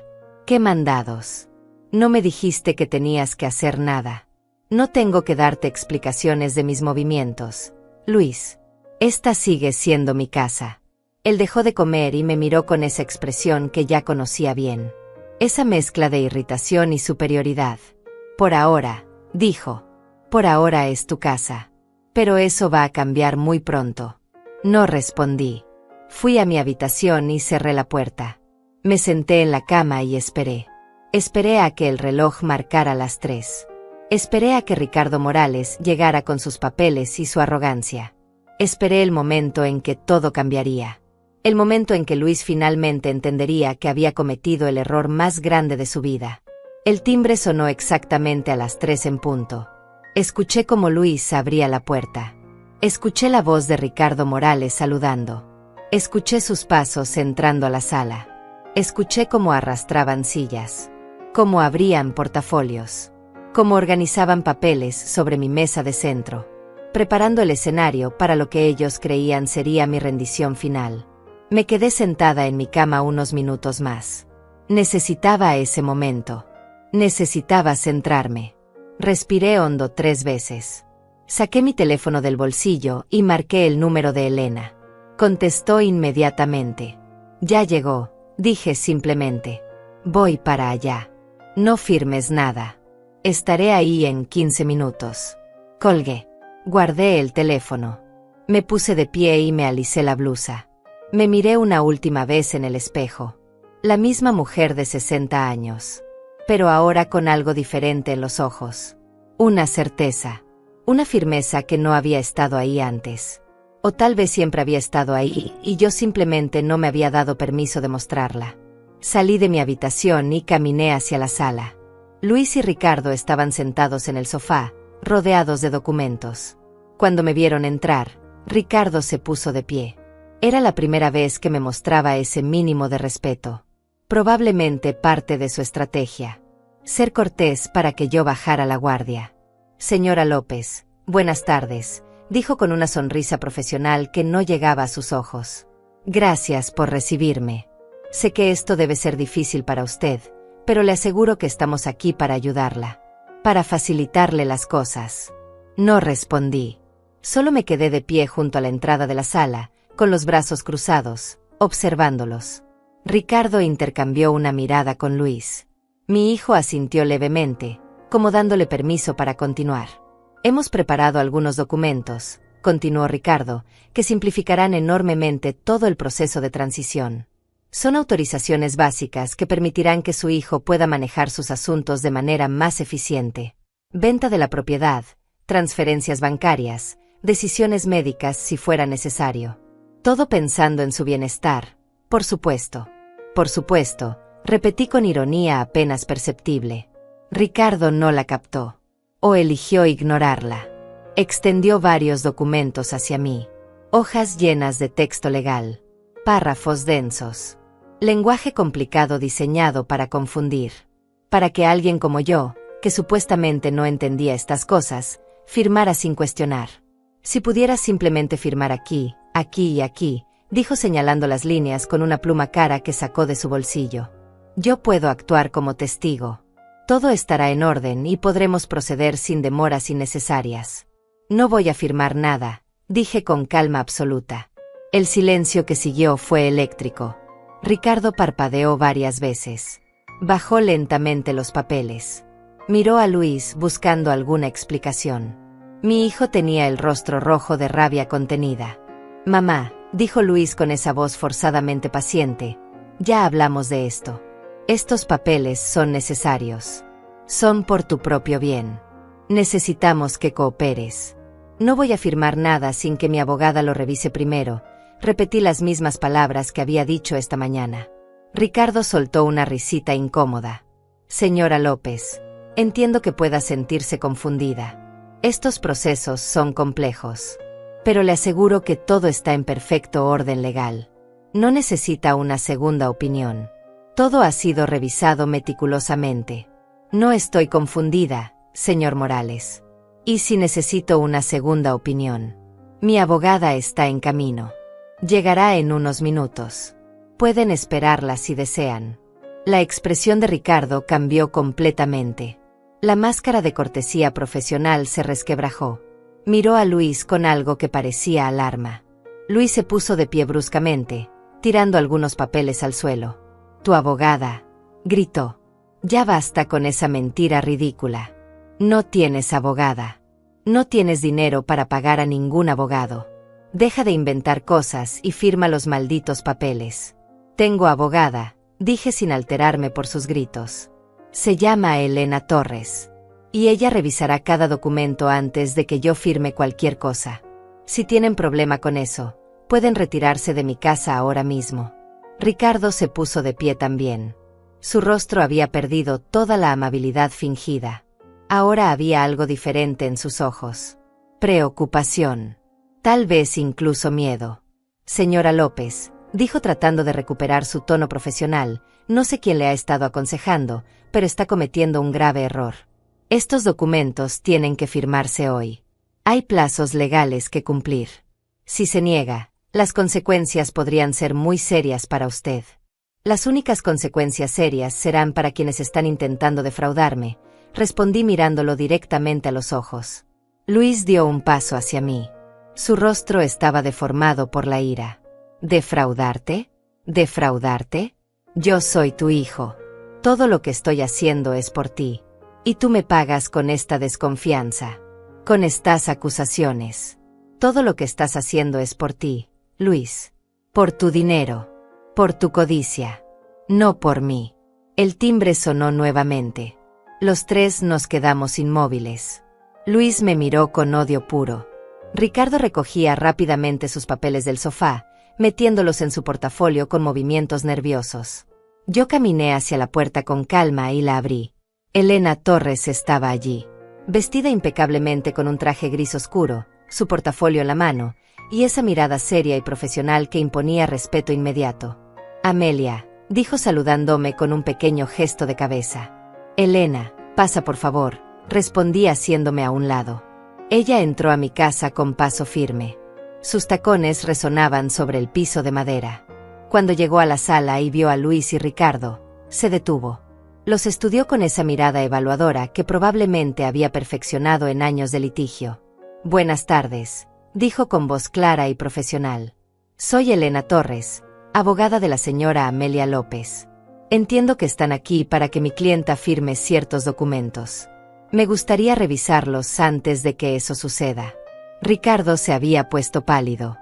¿Qué mandados? No me dijiste que tenías que hacer nada. No tengo que darte explicaciones de mis movimientos, Luis. Esta sigue siendo mi casa. Él dejó de comer y me miró con esa expresión que ya conocía bien. Esa mezcla de irritación y superioridad. Por ahora, dijo. Por ahora es tu casa. Pero eso va a cambiar muy pronto. No respondí. Fui a mi habitación y cerré la puerta. Me senté en la cama y esperé. Esperé a que el reloj marcara las 3. Esperé a que Ricardo Morales llegara con sus papeles y su arrogancia. Esperé el momento en que todo cambiaría. El momento en que Luis finalmente entendería que había cometido el error más grande de su vida. El timbre sonó exactamente a las 3 en punto. Escuché cómo Luis abría la puerta. Escuché la voz de Ricardo Morales saludando. Escuché sus pasos entrando a la sala. Escuché cómo arrastraban sillas. Cómo abrían portafolios. Cómo organizaban papeles sobre mi mesa de centro. Preparando el escenario para lo que ellos creían sería mi rendición final. Me quedé sentada en mi cama unos minutos más. Necesitaba ese momento. Necesitaba centrarme. Respiré hondo 3 veces. Saqué mi teléfono del bolsillo y marqué el número de Elena. Contestó inmediatamente. Ya llegó, dije simplemente. Voy para allá. No firmes nada. Estaré ahí en 15 minutos. Colgué. Guardé el teléfono. Me puse de pie y me alicé la blusa. Me miré una última vez en el espejo. La misma mujer de 60 años. Pero ahora con algo diferente en los ojos. Una certeza. Una firmeza que no había estado ahí antes. O tal vez siempre había estado ahí, y yo simplemente no me había dado permiso de mostrarla. Salí de mi habitación y caminé hacia la sala. Luis y Ricardo estaban sentados en el sofá, rodeados de documentos. Cuando me vieron entrar, Ricardo se puso de pie. Era la primera vez que me mostraba ese mínimo de respeto. Probablemente parte de su estrategia. Ser cortés para que yo bajara la guardia. Señora López, buenas tardes, dijo con una sonrisa profesional que no llegaba a sus ojos. Gracias por recibirme. Sé que esto debe ser difícil para usted, pero le aseguro que estamos aquí para ayudarla. Para facilitarle las cosas. No respondí. Solo me quedé de pie junto a la entrada de la sala, con los brazos cruzados, observándolos. Ricardo intercambió una mirada con Luis. Mi hijo asintió levemente, como dándole permiso para continuar. Hemos preparado algunos documentos, continuó Ricardo, que simplificarán enormemente todo el proceso de transición. Son autorizaciones básicas que permitirán que su hijo pueda manejar sus asuntos de manera más eficiente. Venta de la propiedad, transferencias bancarias, decisiones médicas si fuera necesario. Todo pensando en su bienestar, por supuesto. Por supuesto, repetí con ironía apenas perceptible. Ricardo no la captó. O eligió ignorarla. Extendió varios documentos hacia mí. Hojas llenas de texto legal. Párrafos densos. Lenguaje complicado diseñado para confundir. Para que alguien como yo, que supuestamente no entendía estas cosas, firmara sin cuestionar. Si pudieras simplemente firmar aquí, aquí y aquí, dijo señalando las líneas con una pluma cara que sacó de su bolsillo. Yo puedo actuar como testigo. Todo estará en orden y podremos proceder sin demoras innecesarias. No voy a firmar nada, dije con calma absoluta. El silencio que siguió fue eléctrico. Ricardo parpadeó varias veces. Bajó lentamente los papeles. Miró a Luis buscando alguna explicación. Mi hijo tenía el rostro rojo de rabia contenida. Mamá, dijo Luis con esa voz forzadamente paciente, ya hablamos de esto. Estos papeles son necesarios. Son por tu propio bien. Necesitamos que cooperes. No voy a firmar nada sin que mi abogada lo revise primero. Repetí las mismas palabras que había dicho esta mañana. Ricardo soltó una risita incómoda. Señora López, entiendo que pueda sentirse confundida. Estos procesos son complejos. Pero le aseguro que todo está en perfecto orden legal. No necesita una segunda opinión. Todo ha sido revisado meticulosamente. No estoy confundida, señor Morales. ¿Y si necesito una segunda opinión? Mi abogada está en camino. Llegará en unos minutos. Pueden esperarla si desean. La expresión de Ricardo cambió completamente. La máscara de cortesía profesional se resquebrajó. Miró a Luis con algo que parecía alarma. Luis se puso de pie bruscamente, tirando algunos papeles al suelo. «Tu abogada», gritó. «Ya basta con esa mentira ridícula. No tienes abogada. No tienes dinero para pagar a ningún abogado. Deja de inventar cosas y firma los malditos papeles». «Tengo abogada», dije sin alterarme por sus gritos. «Se llama Elena Torres. Y ella revisará cada documento antes de que yo firme cualquier cosa. Si tienen problema con eso, pueden retirarse de mi casa ahora mismo». Ricardo se puso de pie también. Su rostro había perdido toda la amabilidad fingida. Ahora había algo diferente en sus ojos. Preocupación. Tal vez incluso miedo. «Señora López», dijo tratando de recuperar su tono profesional, «no sé quién le ha estado aconsejando, pero está cometiendo un grave error. Estos documentos tienen que firmarse hoy. Hay plazos legales que cumplir. Si se niega, las consecuencias podrían ser muy serias para usted. Las únicas consecuencias serias serán para quienes están intentando defraudarme», respondí mirándolo directamente a los ojos. Luis dio un paso hacia mí. Su rostro estaba deformado por la ira. «¿Defraudarte? ¿Defraudarte? Yo soy tu hijo. Todo lo que estoy haciendo es por ti. Y tú me pagas con esta desconfianza. Con estas acusaciones. Todo lo que estás haciendo es por ti, Luis. Por tu dinero. Por tu codicia. No por mí». El timbre sonó nuevamente. Los tres nos quedamos inmóviles. Luis me miró con odio puro. Ricardo recogía rápidamente sus papeles del sofá, metiéndolos en su portafolio con movimientos nerviosos. Yo caminé hacia la puerta con calma y la abrí. Elena Torres estaba allí, vestida impecablemente con un traje gris oscuro, su portafolio en la mano, y esa mirada seria y profesional que imponía respeto inmediato. «Amelia», dijo saludándome con un pequeño gesto de cabeza. «Elena, pasa por favor», respondí haciéndome a un lado. Ella entró a mi casa con paso firme. Sus tacones resonaban sobre el piso de madera. Cuando llegó a la sala y vio a Luis y Ricardo, se detuvo. Los estudió con esa mirada evaluadora que probablemente había perfeccionado en años de litigio. «Buenas tardes», dijo con voz clara y profesional. «Soy Elena Torres, abogada de la señora Amelia López. Entiendo que están aquí para que mi clienta firme ciertos documentos. Me gustaría revisarlos antes de que eso suceda. Ricardo se había puesto pálido.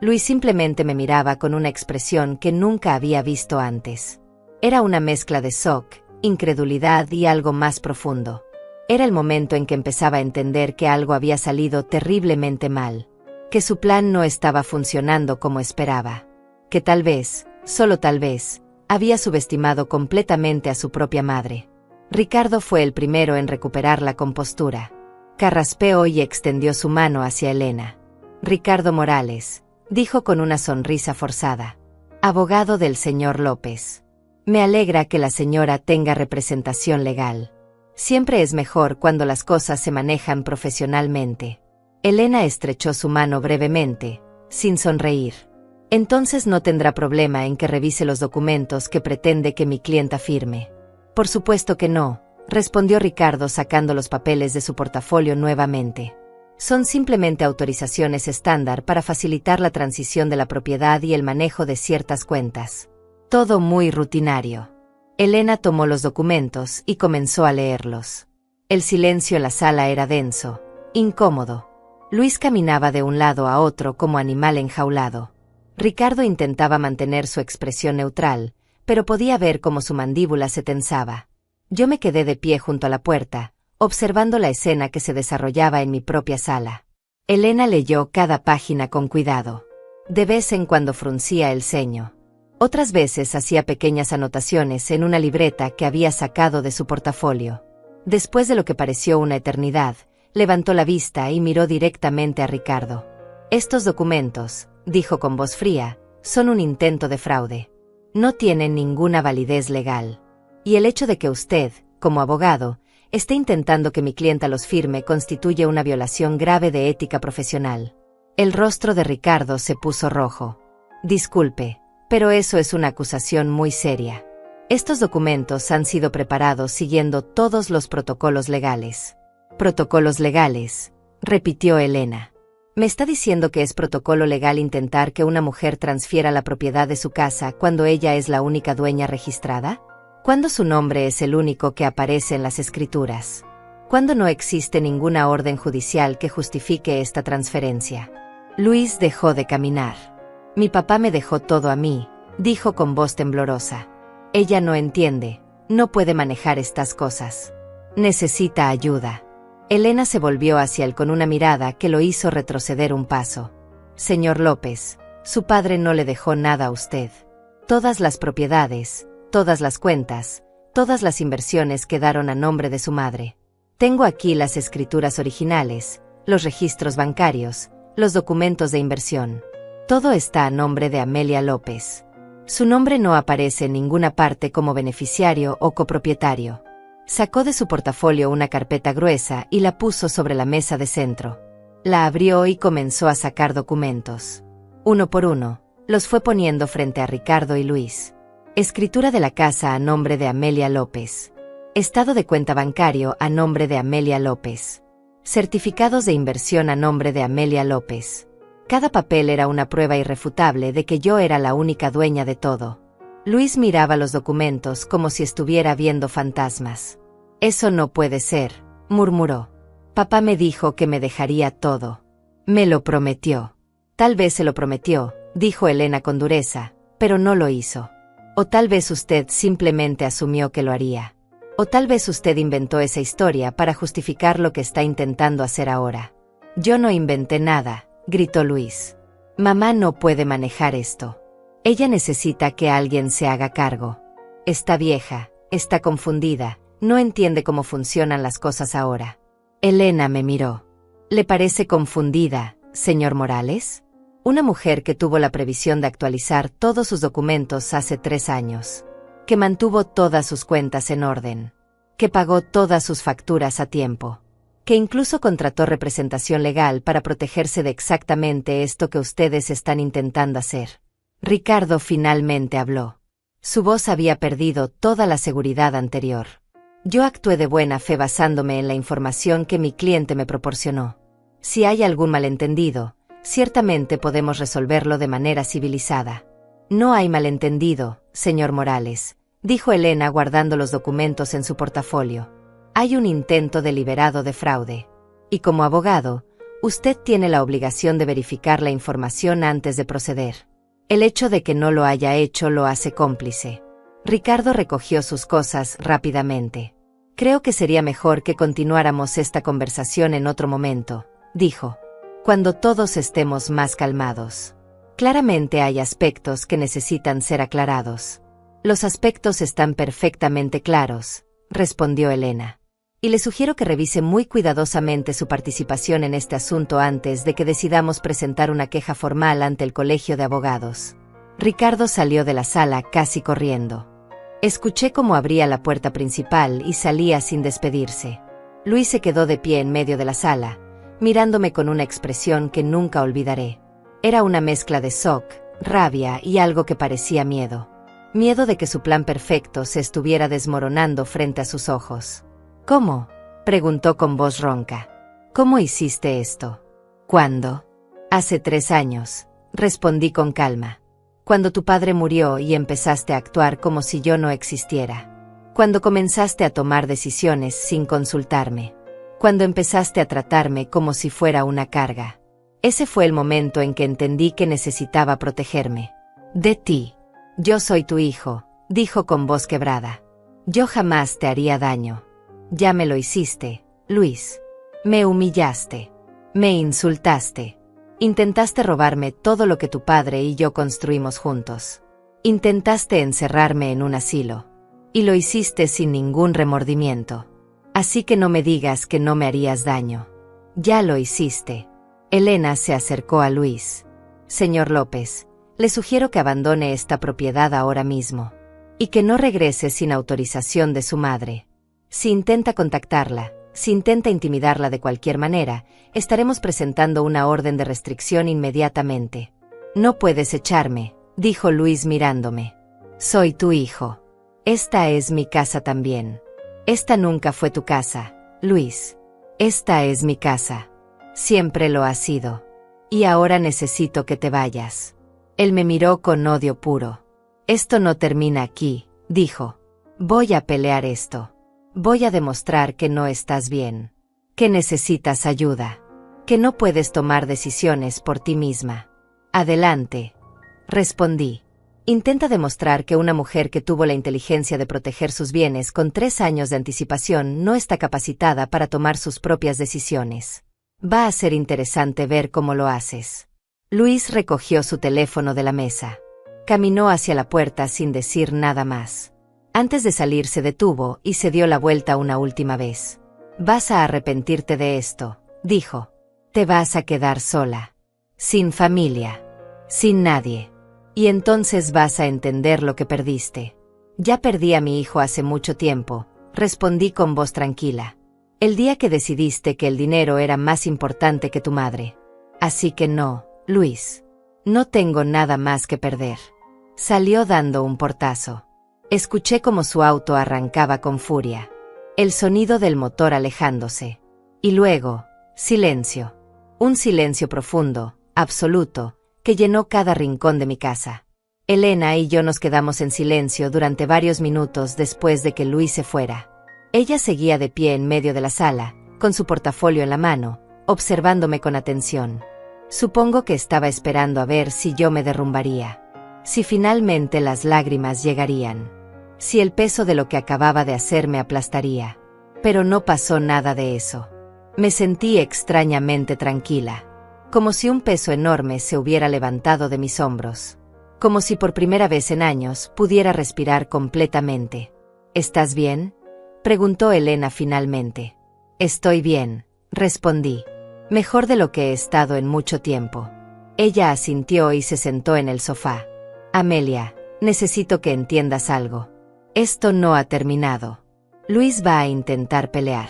Luis simplemente me miraba con una expresión que nunca había visto antes. Era una mezcla de shock, incredulidad y algo más profundo. Era el momento en que empezaba a entender que algo había salido terriblemente mal, que su plan no estaba funcionando como esperaba, que tal vez, solo tal vez, había subestimado completamente a su propia madre. Ricardo fue el primero en recuperar la compostura. Carraspeó y extendió su mano hacia Elena. Ricardo Morales, dijo con una sonrisa forzada. Abogado del señor López. Me alegra que la señora tenga representación legal. Siempre es mejor cuando las cosas se manejan profesionalmente. Elena estrechó su mano brevemente, sin sonreír. Entonces no tendrá problema en que revise los documentos que pretende que mi clienta firme. Por supuesto que no, respondió Ricardo sacando los papeles de su portafolio nuevamente. Son simplemente autorizaciones estándar para facilitar la transición de la propiedad y el manejo de ciertas cuentas. Todo muy rutinario. Elena tomó los documentos y comenzó a leerlos. El silencio en la sala era denso, incómodo. Luis caminaba de un lado a otro como animal enjaulado. Ricardo intentaba mantener su expresión neutral, pero podía ver cómo su mandíbula se tensaba. Yo me quedé de pie junto a la puerta, observando la escena que se desarrollaba en mi propia sala. Elena leyó cada página con cuidado. De vez en cuando fruncía el ceño. Otras veces hacía pequeñas anotaciones en una libreta que había sacado de su portafolio. Después de lo que pareció una eternidad, levantó la vista y miró directamente a Ricardo. Estos documentos, dijo con voz fría, son un intento de fraude. No tienen ninguna validez legal. Y el hecho de que usted, como abogado, esté intentando que mi clienta los firme constituye una violación grave de ética profesional. El rostro de Ricardo se puso rojo. Disculpe, pero eso es una acusación muy seria. Estos documentos han sido preparados siguiendo todos los protocolos legales. Protocolos legales, repitió Elena. ¿Me está diciendo que es protocolo legal intentar que una mujer transfiera la propiedad de su casa cuando ella es la única dueña registrada? ¿Cuándo su nombre es el único que aparece en las escrituras? ¿Cuándo no existe ninguna orden judicial que justifique esta transferencia? Luis dejó de caminar. Mi papá me dejó todo a mí, dijo con voz temblorosa. Ella no entiende, no puede manejar estas cosas. Necesita ayuda. Elena se volvió hacia él con una mirada que lo hizo retroceder un paso. Señor López, su padre no le dejó nada a usted. Todas las propiedades, todas las cuentas, todas las inversiones quedaron a nombre de su madre. Tengo aquí las escrituras originales, los registros bancarios, los documentos de inversión. Todo está a nombre de Amelia López. Su nombre no aparece en ninguna parte como beneficiario o copropietario. Sacó de su portafolio una carpeta gruesa y la puso sobre la mesa de centro. La abrió y comenzó a sacar documentos. Uno por uno, los fue poniendo frente a Ricardo y Luis. Escritura de la casa a nombre de Amelia López. Estado de cuenta bancario a nombre de Amelia López. Certificados de inversión a nombre de Amelia López. Cada papel era una prueba irrefutable de que yo era la única dueña de todo. Luis miraba los documentos como si estuviera viendo fantasmas. Eso no puede ser, murmuró. Papá me dijo que me dejaría todo. Me lo prometió. Tal vez se lo prometió, dijo Elena con dureza, pero no lo hizo. O tal vez usted simplemente asumió que lo haría. O tal vez usted inventó esa historia para justificar lo que está intentando hacer ahora. Yo no inventé nada, gritó Luis. Mamá no puede manejar esto. Ella necesita que alguien se haga cargo. Está vieja, está confundida, no entiende cómo funcionan las cosas ahora. Elena me miró. ¿Le parece confundida, señor Morales? Una mujer que tuvo la previsión de actualizar todos sus documentos hace 3 años. Que mantuvo todas sus cuentas en orden. Que pagó todas sus facturas a tiempo. Que incluso contrató representación legal para protegerse de exactamente esto que ustedes están intentando hacer. Ricardo finalmente habló. Su voz había perdido toda la seguridad anterior. Yo actué de buena fe basándome en la información que mi cliente me proporcionó. Si hay algún malentendido, ciertamente podemos resolverlo de manera civilizada. No hay malentendido, señor Morales, dijo Elena guardando los documentos en su portafolio. Hay un intento deliberado de fraude. Y como abogado, usted tiene la obligación de verificar la información antes de proceder. El hecho de que no lo haya hecho lo hace cómplice. Ricardo recogió sus cosas rápidamente. Creo que sería mejor que continuáramos esta conversación en otro momento, dijo. Cuando todos estemos más calmados. Claramente hay aspectos que necesitan ser aclarados. Los aspectos están perfectamente claros, respondió Elena. Y le sugiero que revise muy cuidadosamente su participación en este asunto antes de que decidamos presentar una queja formal ante el Colegio de Abogados. Ricardo salió de la sala casi corriendo. Escuché cómo abría la puerta principal y salía sin despedirse. Luis se quedó de pie en medio de la sala, mirándome con una expresión que nunca olvidaré. Era una mezcla de shock, rabia y algo que parecía miedo. Miedo de que su plan perfecto se estuviera desmoronando frente a sus ojos. ¿Cómo?, preguntó con voz ronca. ¿Cómo hiciste esto? ¿Cuándo? Hace 3 años, respondí con calma. Cuando tu padre murió y empezaste a actuar como si yo no existiera. Cuando comenzaste a tomar decisiones sin consultarme. Cuando empezaste a tratarme como si fuera una carga. Ese fue el momento en que entendí que necesitaba protegerme. De ti. Yo soy tu hijo, dijo con voz quebrada. Yo jamás te haría daño. Ya me lo hiciste, Luis. Me humillaste. Me insultaste. Intentaste robarme todo lo que tu padre y yo construimos juntos. Intentaste encerrarme en un asilo. Y lo hiciste sin ningún remordimiento. Así que no me digas que no me harías daño. Ya lo hiciste. Elena se acercó a Luis. Señor López, le sugiero que abandone esta propiedad ahora mismo. Y que no regrese sin autorización de su madre. Si intenta contactarla, si intenta intimidarla de cualquier manera, estaremos presentando una orden de restricción inmediatamente. No puedes echarme, dijo Luis mirándome. Soy tu hijo. Esta es mi casa también. Esta nunca fue tu casa, Luis. Esta es mi casa. Siempre lo ha sido. Y ahora necesito que te vayas. Él me miró con odio puro. Esto no termina aquí, dijo. Voy a pelear esto. Voy a demostrar que no estás bien. Que necesitas ayuda. Que no puedes tomar decisiones por ti misma. Adelante. Respondí. Intenta demostrar que una mujer que tuvo la inteligencia de proteger sus bienes con 3 años de anticipación no está capacitada para tomar sus propias decisiones. Va a ser interesante ver cómo lo haces. Luis recogió su teléfono de la mesa. Caminó hacia la puerta sin decir nada más. Antes de salir se detuvo y se dio la vuelta una última vez. Vas a arrepentirte de esto, dijo. Te vas a quedar sola. Sin familia. Sin nadie. Y entonces vas a entender lo que perdiste. Ya perdí a mi hijo hace mucho tiempo, respondí con voz tranquila. El día que decidiste que el dinero era más importante que tu madre. Así que no, Luis. No tengo nada más que perder. Salió dando un portazo. Escuché como su auto arrancaba con furia. El sonido del motor alejándose. Y luego, silencio. Un silencio profundo, absoluto, que llenó cada rincón de mi casa. Elena y yo nos quedamos en silencio durante varios minutos después de que Luis se fuera. Ella seguía de pie en medio de la sala, con su portafolio en la mano, observándome con atención. Supongo que estaba esperando a ver si yo me derrumbaría. Si finalmente las lágrimas llegarían. Si el peso de lo que acababa de hacer me aplastaría. Pero no pasó nada de eso. Me sentí extrañamente tranquila. Como si un peso enorme se hubiera levantado de mis hombros. Como si por primera vez en años pudiera respirar completamente. ¿Estás bien?, preguntó Elena finalmente. Estoy bien, respondí. Mejor de lo que he estado en mucho tiempo. Ella asintió y se sentó en el sofá. Amelia, necesito que entiendas algo. Esto no ha terminado. Luis va a intentar pelear.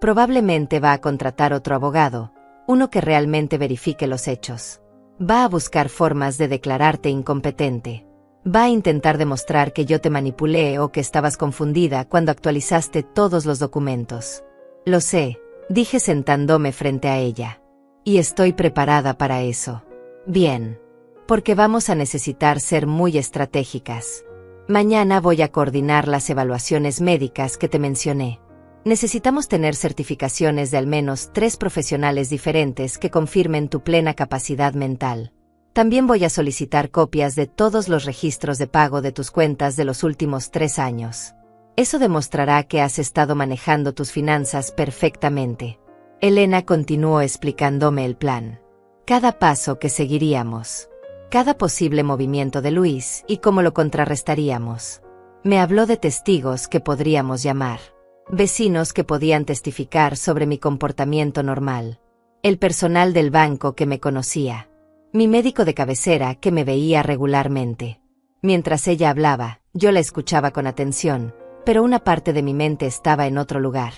Probablemente va a contratar otro abogado, uno que realmente verifique los hechos. Va a buscar formas de declararte incompetente. Va a intentar demostrar que yo te manipulé o que estabas confundida cuando actualizaste todos los documentos. Lo sé, dije sentándome frente a ella. Y estoy preparada para eso. Bien. Porque vamos a necesitar ser muy estratégicas. Mañana voy a coordinar las evaluaciones médicas que te mencioné. Necesitamos tener certificaciones de al menos 3 profesionales diferentes que confirmen tu plena capacidad mental. También voy a solicitar copias de todos los registros de pago de tus cuentas de los últimos 3 años. Eso demostrará que has estado manejando tus finanzas perfectamente. Elena continuó explicándome el plan. Cada paso que seguiríamos. Cada posible movimiento de Luis y cómo lo contrarrestaríamos. Me habló de testigos que podríamos llamar. Vecinos que podían testificar sobre mi comportamiento normal. El personal del banco que me conocía. Mi médico de cabecera que me veía regularmente. Mientras ella hablaba, yo la escuchaba con atención, pero una parte de mi mente estaba en otro lugar.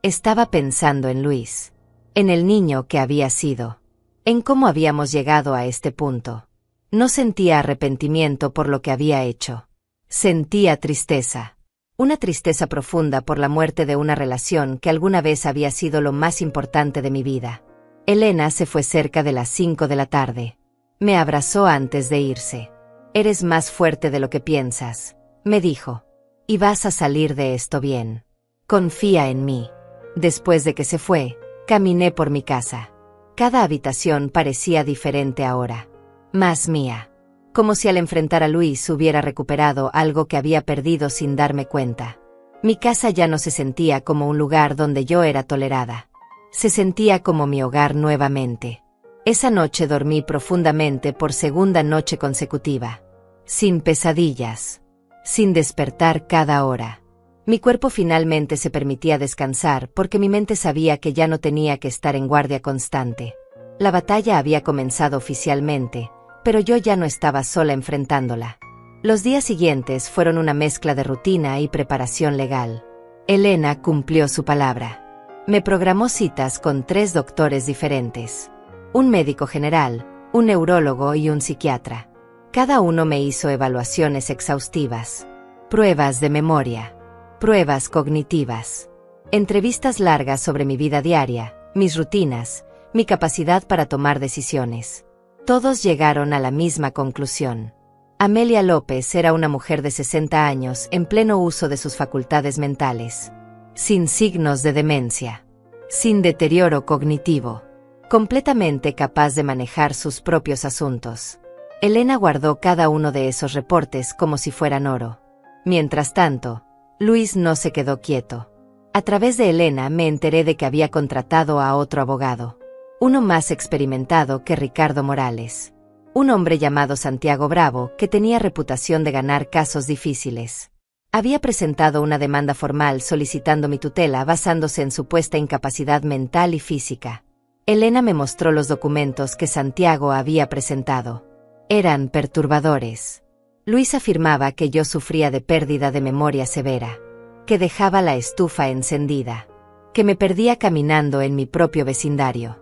Estaba pensando en Luis. En el niño que había sido. En cómo habíamos llegado a este punto. No sentía arrepentimiento por lo que había hecho. Sentía tristeza. Una tristeza profunda por la muerte de una relación que alguna vez había sido lo más importante de mi vida. Elena se fue cerca de las 5 de la tarde. Me abrazó antes de irse. Eres más fuerte de lo que piensas, me dijo. Y vas a salir de esto bien. Confía en mí. Después de que se fue, caminé por mi casa. Cada habitación parecía diferente ahora. Más mía. Como si al enfrentar a Luis hubiera recuperado algo que había perdido sin darme cuenta. Mi casa ya no se sentía como un lugar donde yo era tolerada. Se sentía como mi hogar nuevamente. Esa noche dormí profundamente por segunda noche consecutiva. Sin pesadillas. Sin despertar cada hora. Mi cuerpo finalmente se permitía descansar porque mi mente sabía que ya no tenía que estar en guardia constante. La batalla había comenzado oficialmente, pero yo ya no estaba sola enfrentándola. Los días siguientes fueron una mezcla de rutina y preparación legal. Elena cumplió su palabra. Me programó citas con 3 doctores diferentes. Un médico general, un neurólogo y un psiquiatra. Cada uno me hizo evaluaciones exhaustivas. Pruebas de memoria. Pruebas cognitivas. Entrevistas largas sobre mi vida diaria, mis rutinas, mi capacidad para tomar decisiones. Todos llegaron a la misma conclusión. Amelia López era una mujer de 60 años en pleno uso de sus facultades mentales. Sin signos de demencia. Sin deterioro cognitivo. Completamente capaz de manejar sus propios asuntos. Elena guardó cada uno de esos reportes como si fueran oro. Mientras tanto, Luis no se quedó quieto. A través de Elena me enteré de que había contratado a otro abogado. Uno más experimentado que Ricardo Morales. Un hombre llamado Santiago Bravo que tenía reputación de ganar casos difíciles. Había presentado una demanda formal solicitando mi tutela basándose en supuesta incapacidad mental y física. Elena me mostró los documentos que Santiago había presentado. Eran perturbadores. Luis afirmaba que yo sufría de pérdida de memoria severa, que dejaba la estufa encendida, que me perdía caminando en mi propio vecindario,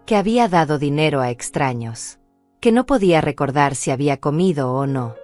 que había dado dinero a extraños, que no podía recordar si había comido o no.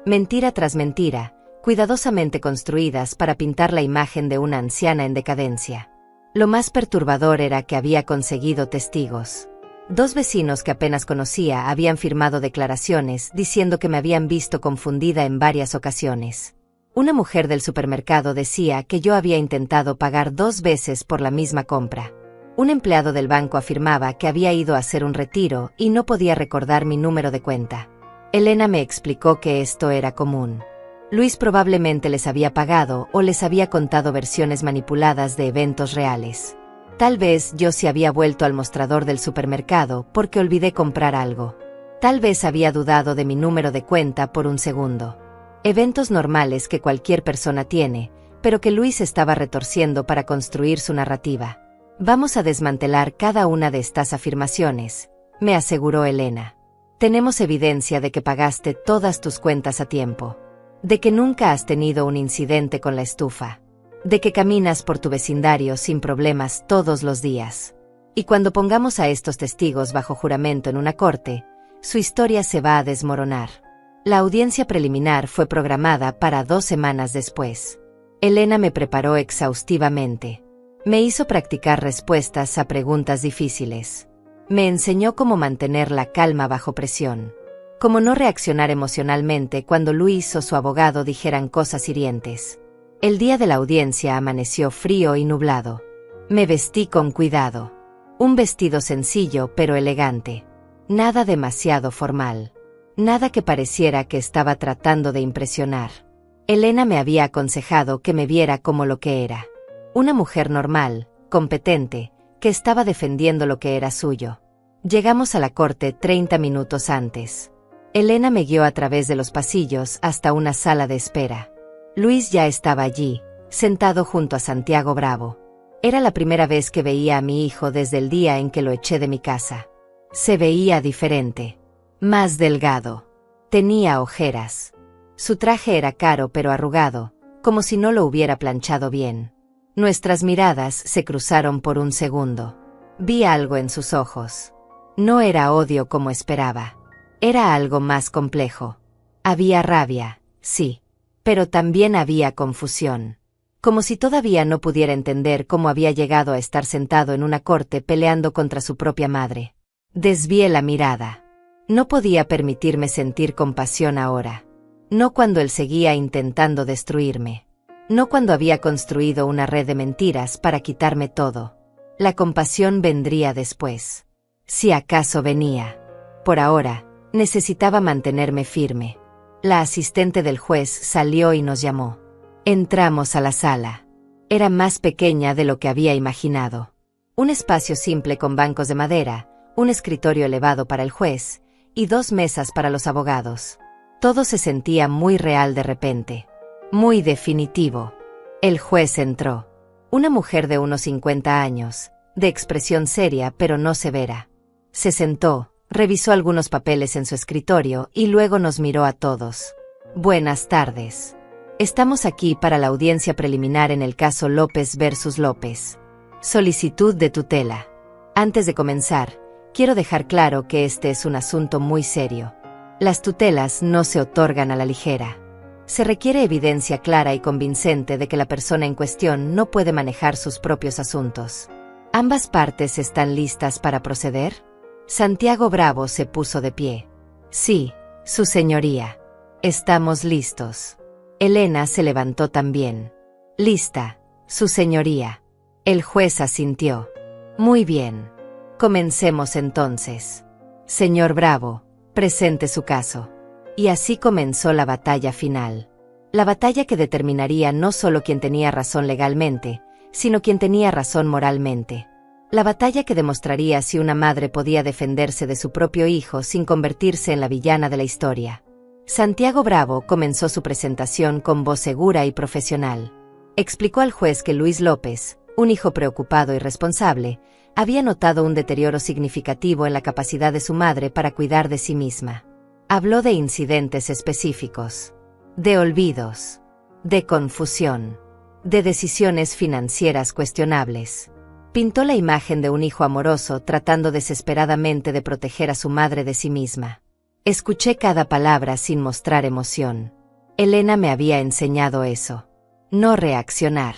Mentira tras mentira, cuidadosamente construidas para pintar la imagen de una anciana en decadencia. Lo más perturbador era que había conseguido testigos. 2 vecinos que apenas conocía habían firmado declaraciones diciendo que me habían visto confundida en varias ocasiones. Una mujer del supermercado decía que yo había intentado pagar 2 veces por la misma compra. Un empleado del banco afirmaba que había ido a hacer un retiro y no podía recordar mi número de cuenta. Elena me explicó que esto era común. Luis probablemente les había pagado o les había contado versiones manipuladas de eventos reales. Tal vez yo se había vuelto al mostrador del supermercado porque olvidé comprar algo. Tal vez había dudado de mi número de cuenta por un segundo. Eventos normales que cualquier persona tiene, pero que Luis estaba retorciendo para construir su narrativa. Vamos a desmantelar cada una de estas afirmaciones, me aseguró Elena. Tenemos evidencia de que pagaste todas tus cuentas a tiempo. De que nunca has tenido un incidente con la estufa. De que caminas por tu vecindario sin problemas todos los días. Y cuando pongamos a estos testigos bajo juramento en una corte, su historia se va a desmoronar. La audiencia preliminar fue programada para 2 semanas después. Elena me preparó exhaustivamente. Me hizo practicar respuestas a preguntas difíciles. Me enseñó cómo mantener la calma bajo presión. ¿Cómo no reaccionar emocionalmente cuando Luis o su abogado dijeran cosas hirientes? El día de la audiencia amaneció frío y nublado. Me vestí con cuidado. Un vestido sencillo pero elegante. Nada demasiado formal. Nada que pareciera que estaba tratando de impresionar. Elena me había aconsejado que me viera como lo que era. Una mujer normal, competente, que estaba defendiendo lo que era suyo. Llegamos a la corte 30 minutos antes. Elena me guió a través de los pasillos hasta una sala de espera. Luis ya estaba allí, sentado junto a Santiago Bravo. Era la primera vez que veía a mi hijo desde el día en que lo eché de mi casa. Se veía diferente. Más delgado. Tenía ojeras. Su traje era caro pero arrugado, como si no lo hubiera planchado bien. Nuestras miradas se cruzaron por un segundo. Vi algo en sus ojos. No era odio como esperaba. Era algo más complejo. Había rabia, sí, pero también había confusión. Como si todavía no pudiera entender cómo había llegado a estar sentado en una corte peleando contra su propia madre. Desvié la mirada. No podía permitirme sentir compasión ahora. No cuando él seguía intentando destruirme. No cuando había construido una red de mentiras para quitarme todo. La compasión vendría después. Si acaso venía. Por ahora, necesitaba mantenerme firme. La asistente del juez salió y nos llamó. Entramos a la sala. Era más pequeña de lo que había imaginado. Un espacio simple con bancos de madera, un escritorio elevado para el juez, y 2 mesas para los abogados. Todo se sentía muy real de repente. Muy definitivo. El juez entró. Una mujer de unos 50 años, de expresión seria pero no severa. Se sentó, revisó algunos papeles en su escritorio y luego nos miró a todos. Buenas tardes. Estamos aquí para la audiencia preliminar en el caso López versus López. Solicitud de tutela. Antes de comenzar, quiero dejar claro que este es un asunto muy serio. Las tutelas no se otorgan a la ligera. Se requiere evidencia clara y convincente de que la persona en cuestión no puede manejar sus propios asuntos. ¿Ambas partes están listas para proceder? Santiago Bravo se puso de pie. Sí, su señoría. Estamos listos. Elena se levantó también. Lista, su señoría. El juez asintió. Muy bien. Comencemos entonces. Señor Bravo, presente su caso. Y así comenzó la batalla final. La batalla que determinaría no solo quién tenía razón legalmente, sino quién tenía razón moralmente. La batalla que demostraría si una madre podía defenderse de su propio hijo sin convertirse en la villana de la historia. Santiago Bravo comenzó su presentación con voz segura y profesional. Explicó al juez que Luis López, un hijo preocupado y responsable, había notado un deterioro significativo en la capacidad de su madre para cuidar de sí misma. Habló de incidentes específicos, de olvidos, de confusión, de decisiones financieras cuestionables. Pintó la imagen de un hijo amoroso tratando desesperadamente de proteger a su madre de sí misma. Escuché cada palabra sin mostrar emoción. Elena me había enseñado eso. No reaccionar.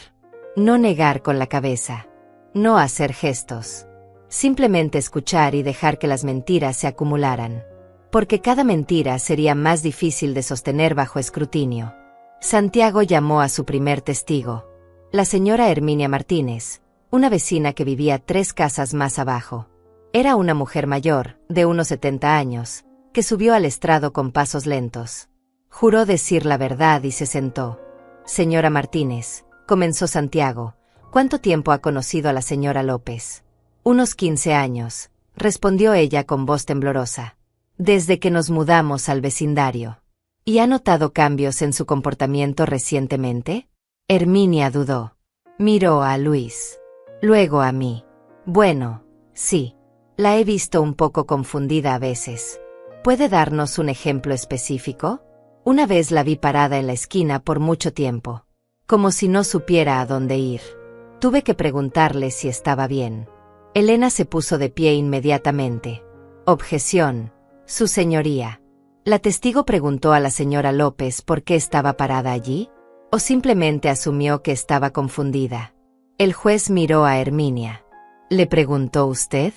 No negar con la cabeza. No hacer gestos. Simplemente escuchar y dejar que las mentiras se acumularan. Porque cada mentira sería más difícil de sostener bajo escrutinio. Santiago llamó a su primer testigo. La señora Herminia Martínez, una vecina que vivía 3 casas más abajo. Era una mujer mayor, de unos 70 años, que subió al estrado con pasos lentos. Juró decir la verdad y se sentó. Señora Martínez, comenzó Santiago, ¿cuánto tiempo ha conocido a la señora López? Unos 15 años, respondió ella con voz temblorosa. Desde que nos mudamos al vecindario. ¿Y ha notado cambios en su comportamiento recientemente? Herminia dudó. Miró a Luis. Luego a mí. Bueno, sí. La he visto un poco confundida a veces. ¿Puede darnos un ejemplo específico? Una vez la vi parada en la esquina por mucho tiempo. Como si no supiera a dónde ir. Tuve que preguntarle si estaba bien. Elena se puso de pie inmediatamente. Objeción, su señoría. ¿La testigo preguntó a la señora López por qué estaba parada allí? ¿O simplemente asumió que estaba confundida? El juez miró a Herminia. ¿Le preguntó usted?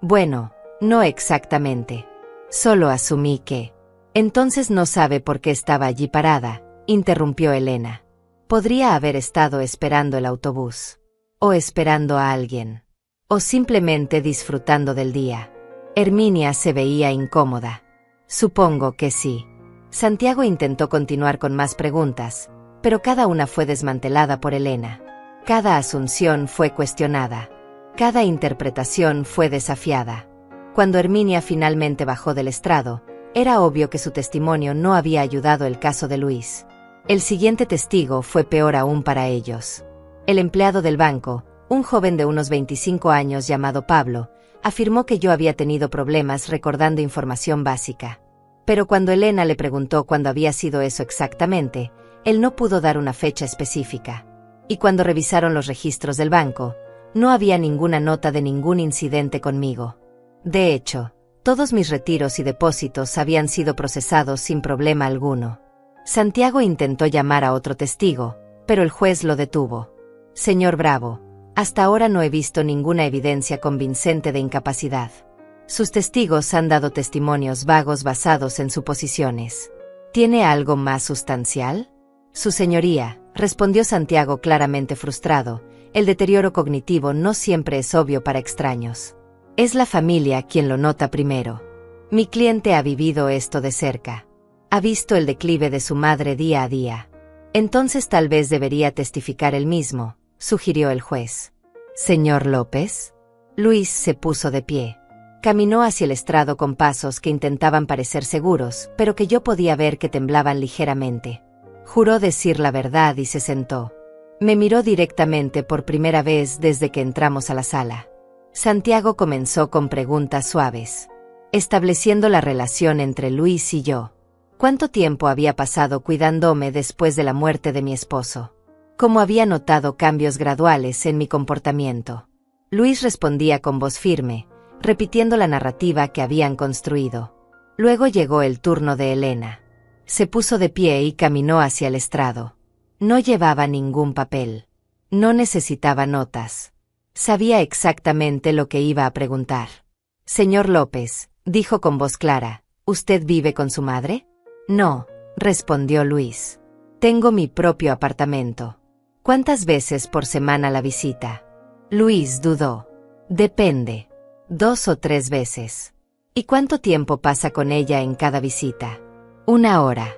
Bueno, no exactamente. Solo asumí que... Entonces no sabe por qué estaba allí parada, interrumpió Elena. Podría haber estado esperando el autobús. O esperando a alguien. O simplemente disfrutando del día. Herminia se veía incómoda. Supongo que sí. Santiago intentó continuar con más preguntas, pero cada una fue desmantelada por Elena. Cada asunción fue cuestionada. Cada interpretación fue desafiada. Cuando Herminia finalmente bajó del estrado, era obvio que su testimonio no había ayudado el caso de Luis. El siguiente testigo fue peor aún para ellos. El empleado del banco, un joven de unos 25 años llamado Pablo, afirmó que yo había tenido problemas recordando información básica. Pero cuando Elena le preguntó cuándo había sido eso exactamente, él no pudo dar una fecha específica. Y cuando revisaron los registros del banco, no había ninguna nota de ningún incidente conmigo. De hecho, todos mis retiros y depósitos habían sido procesados sin problema alguno. Santiago intentó llamar a otro testigo, pero el juez lo detuvo. Señor Bravo, hasta ahora no he visto ninguna evidencia convincente de incapacidad. Sus testigos han dado testimonios vagos basados en suposiciones. ¿Tiene algo más sustancial? Su señoría, respondió Santiago claramente frustrado, el deterioro cognitivo no siempre es obvio para extraños. Es la familia quien lo nota primero. Mi cliente ha vivido esto de cerca. Ha visto el declive de su madre día a día. Entonces tal vez debería testificar él mismo, sugirió el juez. Señor López. Luis se puso de pie. Caminó hacia el estrado con pasos que intentaban parecer seguros, pero que yo podía ver que temblaban ligeramente. Juró decir la verdad y se sentó. Me miró directamente por primera vez desde que entramos a la sala. Santiago comenzó con preguntas suaves, estableciendo la relación entre Luis y yo. ¿Cuánto tiempo había pasado cuidándome después de la muerte de mi esposo? ¿Cómo había notado cambios graduales en mi comportamiento? Luis respondía con voz firme, repitiendo la narrativa que habían construido. Luego llegó el turno de Elena. Se puso de pie y caminó hacia el estrado. No llevaba ningún papel. No necesitaba notas. Sabía exactamente lo que iba a preguntar. Señor López, dijo con voz clara, ¿usted vive con su madre? No, respondió Luis. Tengo mi propio apartamento. ¿Cuántas veces por semana la visita? Luis dudó. Depende. 2 o 3 veces. ¿Y cuánto tiempo pasa con ella en cada visita? 1 hora.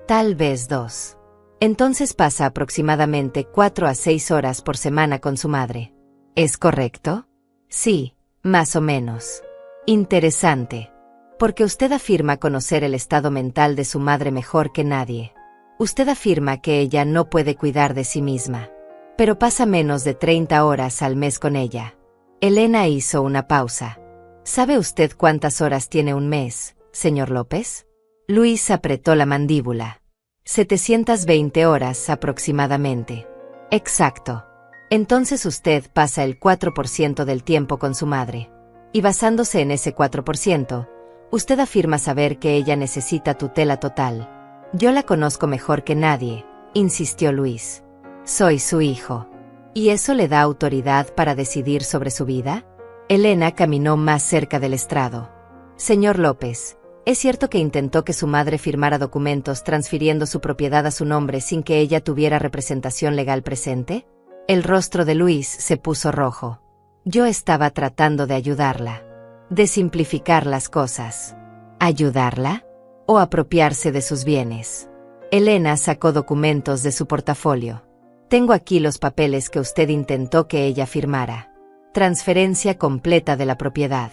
Tal vez 2. Entonces pasa aproximadamente 4 a 6 horas por semana con su madre. ¿Es correcto? Sí, más o menos. Interesante. Porque usted afirma conocer el estado mental de su madre mejor que nadie. Usted afirma que ella no puede cuidar de sí misma. Pero pasa menos de 30 horas al mes con ella. Elena hizo una pausa. ¿Sabe usted cuántas horas tiene un mes, señor López? Luis apretó la mandíbula. 720 horas aproximadamente. Exacto. Entonces usted pasa el 4% del tiempo con su madre. Y basándose en ese 4%, usted afirma saber que ella necesita tutela total. Yo la conozco mejor que nadie, insistió Luis. Soy su hijo. ¿Y eso le da autoridad para decidir sobre su vida? Elena caminó más cerca del estrado. Señor López, ¿es cierto que intentó que su madre firmara documentos transfiriendo su propiedad a su nombre sin que ella tuviera representación legal presente? El rostro de Luis se puso rojo. Yo estaba tratando de ayudarla. De simplificar las cosas. ¿Ayudarla? ¿O apropiarse de sus bienes? Elena sacó documentos de su portafolio. Tengo aquí los papeles que usted intentó que ella firmara. Transferencia completa de la propiedad.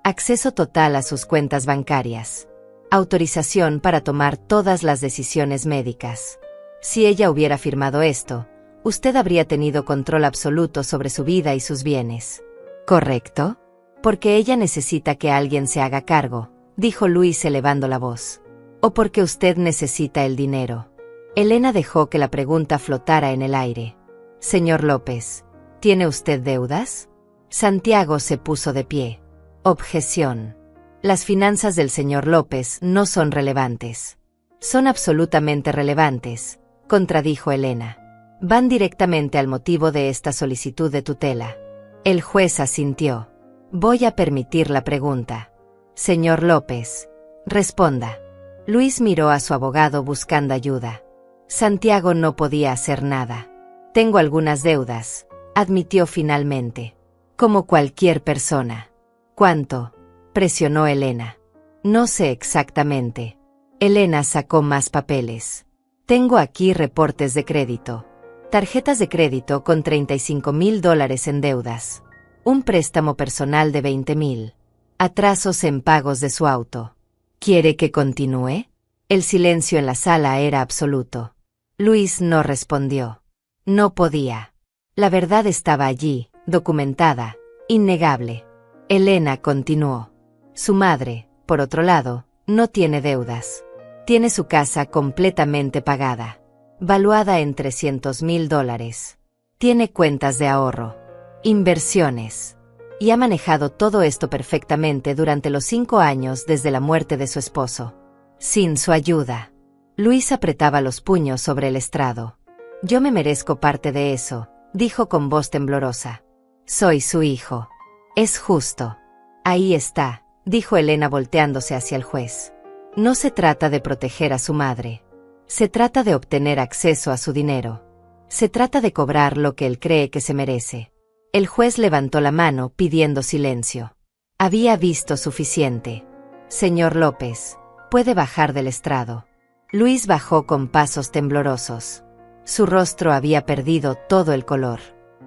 Acceso total a sus cuentas bancarias. Autorización para tomar todas las decisiones médicas. Si ella hubiera firmado esto, usted habría tenido control absoluto sobre su vida y sus bienes. ¿Correcto? Porque ella necesita que alguien se haga cargo, dijo Luis elevando la voz. ¿O porque usted necesita el dinero? Elena dejó que la pregunta flotara en el aire. Señor López, ¿tiene usted deudas? Santiago se puso de pie. Objeción. Las finanzas del señor López no son relevantes. Son absolutamente relevantes, contradijo Elena. Van directamente al motivo de esta solicitud de tutela. El juez asintió. Voy a permitir la pregunta. Señor López, responda. Luis miró a su abogado buscando ayuda. Santiago no podía hacer nada. Tengo algunas deudas, admitió finalmente. Como cualquier persona. ¿Cuánto? Presionó Elena. No sé exactamente. Elena sacó más papeles. Tengo aquí reportes de crédito. Tarjetas de crédito con $35,000 en deudas. Un préstamo personal de $20,000. Atrasos en pagos de su auto. ¿Quiere que continúe? El silencio en la sala era absoluto. Luis no respondió. No podía. La verdad estaba allí, documentada, innegable. Elena continuó. Su madre, por otro lado, no tiene deudas. Tiene su casa completamente pagada. Valuada en $300,000. Tiene cuentas de ahorro. Inversiones. Y ha manejado todo esto perfectamente durante los 5 años desde la muerte de su esposo. Sin su ayuda. Luis apretaba los puños sobre el estrado. Yo me merezco parte de eso, dijo con voz temblorosa. Soy su hijo. Es justo. Ahí está, dijo Elena volteándose hacia el juez. No se trata de proteger a su madre. Se trata de obtener acceso a su dinero. Se trata de cobrar lo que él cree que se merece. El juez levantó la mano pidiendo silencio. Había visto suficiente. Señor López, puede bajar del estrado. Luis bajó con pasos temblorosos. Su rostro había perdido todo el color.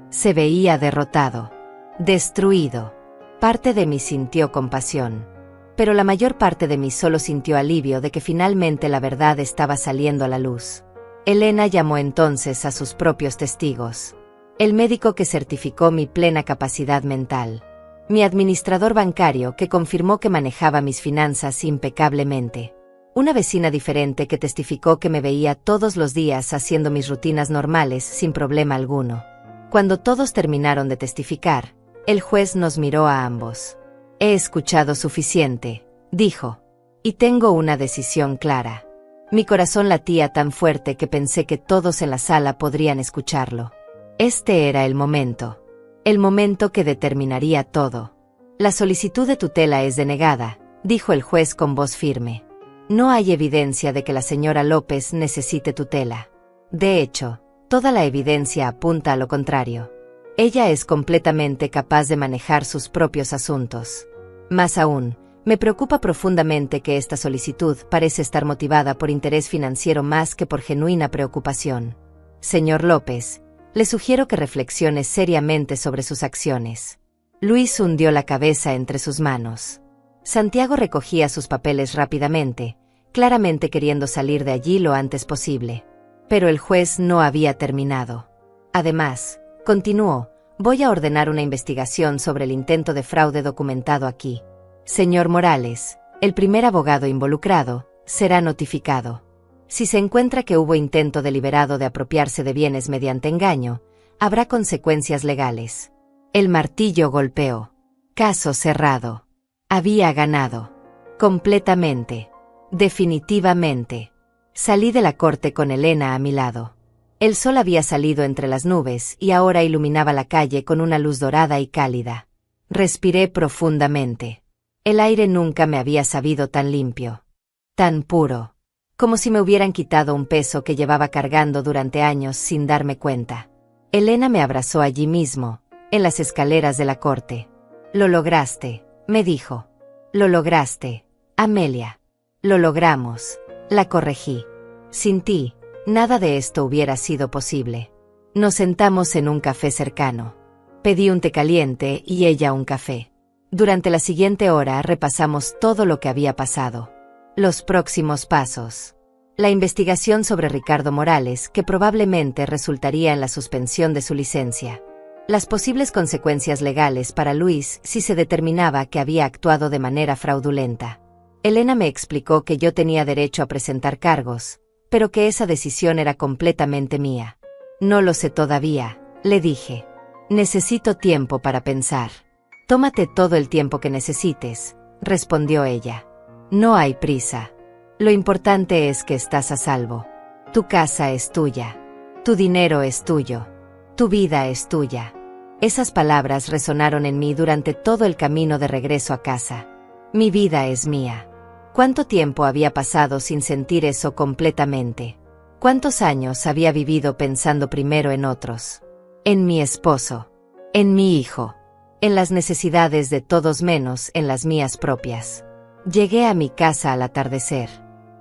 Se veía derrotado. Destruido. Parte de mí sintió compasión. Pero la mayor parte de mí solo sintió alivio de que finalmente la verdad estaba saliendo a la luz. Elena llamó entonces a sus propios testigos. El médico que certificó mi plena capacidad mental. Mi administrador bancario que confirmó que manejaba mis finanzas impecablemente. Una vecina diferente que testificó que me veía todos los días haciendo mis rutinas normales sin problema alguno. Cuando todos terminaron de testificar, el juez nos miró a ambos. He escuchado suficiente, dijo. Y tengo una decisión clara. Mi corazón latía tan fuerte que pensé que todos en la sala podrían escucharlo. Este era el momento. El momento que determinaría todo. La solicitud de tutela es denegada, dijo el juez con voz firme. No hay evidencia de que la señora López necesite tutela. De hecho, toda la evidencia apunta a lo contrario. Ella es completamente capaz de manejar sus propios asuntos. Más aún, me preocupa profundamente que esta solicitud parece estar motivada por interés financiero más que por genuina preocupación. Señor López, le sugiero que reflexione seriamente sobre sus acciones. Luis hundió la cabeza entre sus manos. Santiago recogía sus papeles rápidamente, claramente queriendo salir de allí lo antes posible. Pero el juez no había terminado. Además, continuó, voy a ordenar una investigación sobre el intento de fraude documentado aquí. Señor Morales, el primer abogado involucrado, será notificado. Si se encuentra que hubo intento deliberado de apropiarse de bienes mediante engaño, habrá consecuencias legales. El martillo golpeó. Caso cerrado. Había ganado. Completamente. Definitivamente. Salí de la corte con Elena a mi lado. El sol había salido entre las nubes y ahora iluminaba la calle con una luz dorada y cálida. Respiré profundamente. El aire nunca me había sabido tan limpio. Tan puro. Como si me hubieran quitado un peso que llevaba cargando durante años sin darme cuenta. Elena me abrazó allí mismo, en las escaleras de la corte. Lo lograste, me dijo. Lo lograste, Amelia. Lo logramos. La corregí. Sin ti, nada de esto hubiera sido posible. Nos sentamos en un café cercano. Pedí un té caliente y ella un café. Durante la siguiente hora repasamos todo lo que había pasado. Los próximos pasos. La investigación sobre Ricardo Morales, que probablemente resultaría en la suspensión de su licencia. Las posibles consecuencias legales para Luis si se determinaba que había actuado de manera fraudulenta. Elena me explicó que yo tenía derecho a presentar cargos, pero que esa decisión era completamente mía. No lo sé todavía, le dije. Necesito tiempo para pensar. Tómate todo el tiempo que necesites, respondió ella. No hay prisa. Lo importante es que estás a salvo. Tu casa es tuya. Tu dinero es tuyo. Tu vida es tuya. Esas palabras resonaron en mí durante todo el camino de regreso a casa. Mi vida es mía. ¿Cuánto tiempo había pasado sin sentir eso completamente? ¿Cuántos años había vivido pensando primero en otros? En mi esposo, en mi hijo, en las necesidades de todos menos en las mías propias. Llegué a mi casa al atardecer.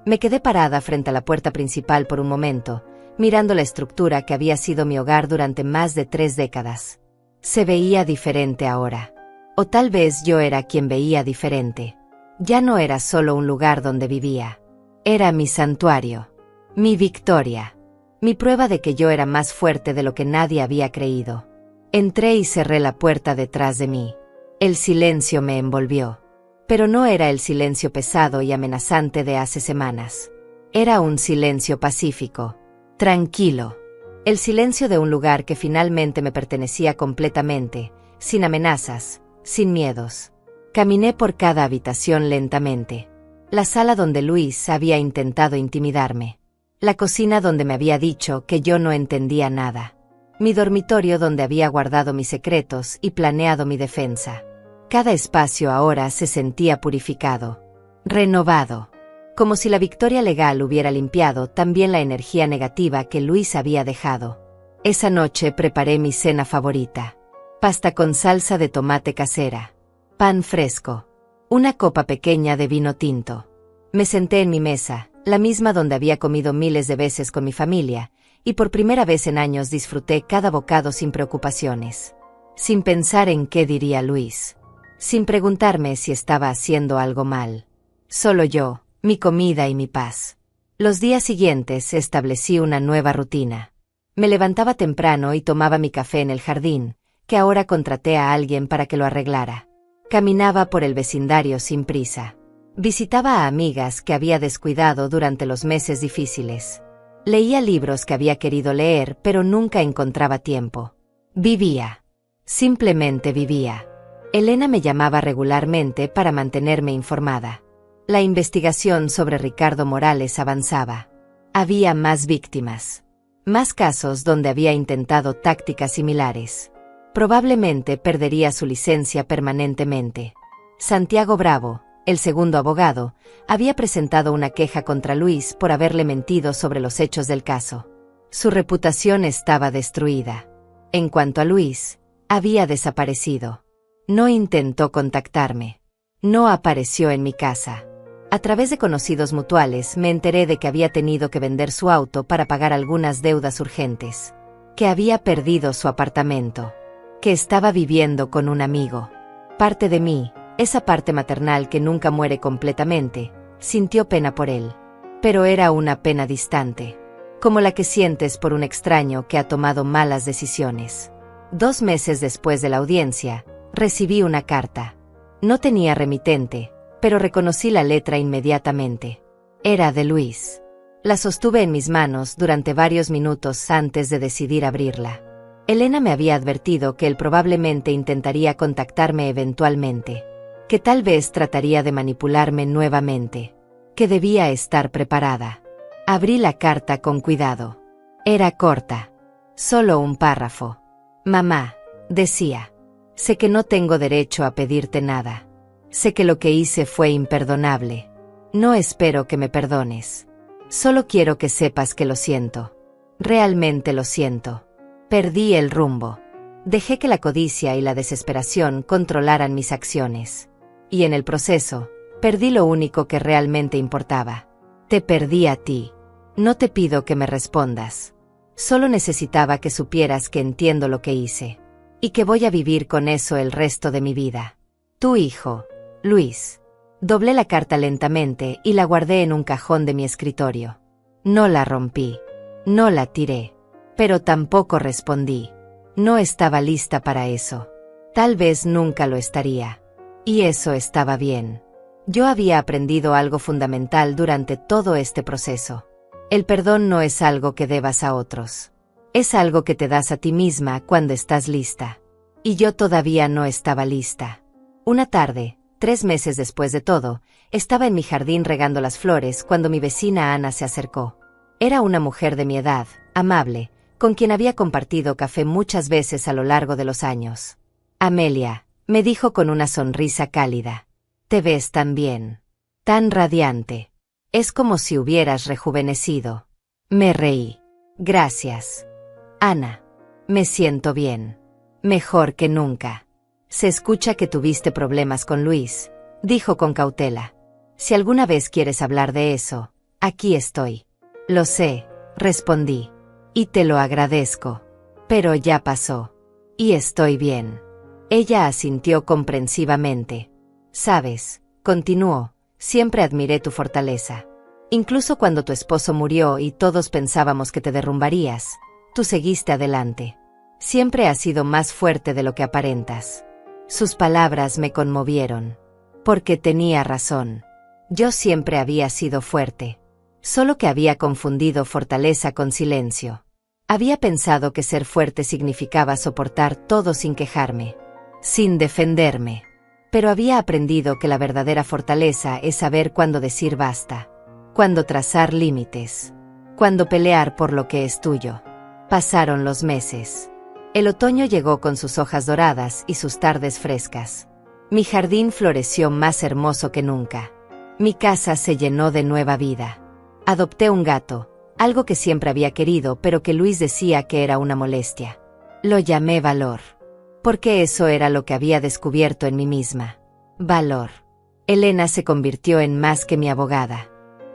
Me quedé parada frente a la puerta principal por un momento, mirando la estructura que había sido mi hogar durante más de 3 décadas. Se veía diferente ahora. O tal vez yo era quien veía diferente. Ya no era solo un lugar donde vivía. Era mi santuario. Mi victoria. Mi prueba de que yo era más fuerte de lo que nadie había creído. Entré y cerré la puerta detrás de mí. El silencio me envolvió. Pero no era el silencio pesado y amenazante de hace semanas. Era un silencio pacífico. Tranquilo. El silencio de un lugar que finalmente me pertenecía completamente, sin amenazas, sin miedos. Caminé por cada habitación lentamente. La sala donde Luis había intentado intimidarme. La cocina donde me había dicho que yo no entendía nada. Mi dormitorio donde había guardado mis secretos y planeado mi defensa. Cada espacio ahora se sentía purificado, renovado. Como si la victoria legal hubiera limpiado también la energía negativa que Luis había dejado. Esa noche preparé mi cena favorita. Pasta con salsa de tomate casera. Pan fresco. Una copa pequeña de vino tinto. Me senté en mi mesa, la misma donde había comido miles de veces con mi familia, y por primera vez en años disfruté cada bocado sin preocupaciones. Sin pensar en qué diría Luis. Sin preguntarme si estaba haciendo algo mal. Solo yo, mi comida y mi paz. Los días siguientes establecí una nueva rutina. Me levantaba temprano y tomaba mi café en el jardín, que ahora contraté a alguien para que lo arreglara. Caminaba por el vecindario sin prisa. Visitaba a amigas que había descuidado durante los meses difíciles. Leía libros que había querido leer pero nunca encontraba tiempo. Vivía. Simplemente vivía. Elena me llamaba regularmente para mantenerme informada. La investigación sobre Ricardo Morales avanzaba. Había más víctimas. Más casos donde había intentado tácticas similares. Probablemente perdería su licencia permanentemente. Santiago Bravo, el segundo abogado, había presentado una queja contra Luis por haberle mentido sobre los hechos del caso. Su reputación estaba destruida. En cuanto a Luis, había desaparecido. No intentó contactarme. No apareció en mi casa. A través de conocidos mutuales me enteré de que había tenido que vender su auto para pagar algunas deudas urgentes. Que había perdido su apartamento. Que estaba viviendo con un amigo. Parte de mí, esa parte maternal que nunca muere completamente, sintió pena por él. Pero era una pena distante. Como la que sientes por un extraño que ha tomado malas decisiones. 2 meses después de la audiencia, recibí una carta. No tenía remitente, pero reconocí la letra inmediatamente. Era de Luis. La sostuve en mis manos durante varios minutos antes de decidir abrirla. Elena me había advertido que él probablemente intentaría contactarme eventualmente. Que tal vez trataría de manipularme nuevamente. Que debía estar preparada. Abrí la carta con cuidado. Era corta. Solo un párrafo. Mamá, decía. Sé que no tengo derecho a pedirte nada. Sé que lo que hice fue imperdonable. No espero que me perdones. Solo quiero que sepas que lo siento. Realmente lo siento. Perdí el rumbo. Dejé que la codicia y la desesperación controlaran mis acciones. Y en el proceso, perdí lo único que realmente importaba. Te perdí a ti. No te pido que me respondas. Solo necesitaba que supieras que entiendo lo que hice. Y que voy a vivir con eso el resto de mi vida. Tu hijo, Luis. Doblé la carta lentamente y la guardé en un cajón de mi escritorio. No la rompí. No la tiré. Pero tampoco respondí. No estaba lista para eso. Tal vez nunca lo estaría. Y eso estaba bien. Yo había aprendido algo fundamental durante todo este proceso. El perdón no es algo que debas a otros. Es algo que te das a ti misma cuando estás lista. Y yo todavía no estaba lista. Una tarde, 3 meses después de todo, estaba en mi jardín regando las flores cuando mi vecina Ana se acercó. Era una mujer de mi edad, amable, con quien había compartido café muchas veces a lo largo de los años. Amelia, me dijo con una sonrisa cálida. Te ves tan bien. Tan radiante. Es como si hubieras rejuvenecido. Me reí. Gracias. Ana. Me siento bien. Mejor que nunca. Se escucha que tuviste problemas con Luis, dijo con cautela. Si alguna vez quieres hablar de eso, aquí estoy. Lo sé, respondí. Y te lo agradezco. Pero ya pasó. Y estoy bien. Ella asintió comprensivamente. Sabes, continuó, siempre admiré tu fortaleza. Incluso cuando tu esposo murió y todos pensábamos que te derrumbarías, tú seguiste adelante. Siempre has sido más fuerte de lo que aparentas. Sus palabras me conmovieron. Porque tenía razón. Yo siempre había sido fuerte. Solo que había confundido fortaleza con silencio. Había pensado que ser fuerte significaba soportar todo sin quejarme, sin defenderme. Pero había aprendido que la verdadera fortaleza es saber cuándo decir basta, cuándo trazar límites, cuándo pelear por lo que es tuyo. Pasaron los meses. El otoño llegó con sus hojas doradas y sus tardes frescas. Mi jardín floreció más hermoso que nunca. Mi casa se llenó de nueva vida. Adopté un gato, algo que siempre había querido pero que Luis decía que era una molestia. Lo llamé Valor. Porque eso era lo que había descubierto en mí misma. Valor. Elena se convirtió en más que mi abogada.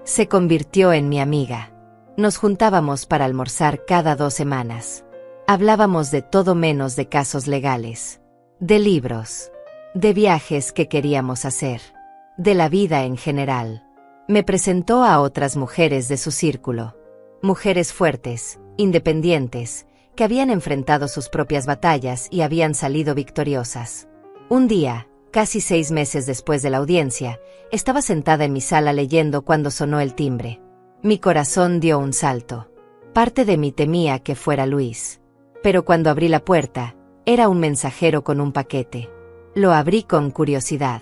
Se convirtió en mi amiga. Nos juntábamos para almorzar cada 2 semanas. Hablábamos de todo menos de casos legales. De libros. De viajes que queríamos hacer. De la vida en general. Me presentó a otras mujeres de su círculo. Mujeres fuertes, independientes, que habían enfrentado sus propias batallas y habían salido victoriosas. Un día, casi 6 meses después de la audiencia, estaba sentada en mi sala leyendo cuando sonó el timbre. Mi corazón dio un salto. Parte de mí temía que fuera Luis. Pero cuando abrí la puerta, era un mensajero con un paquete. Lo abrí con curiosidad.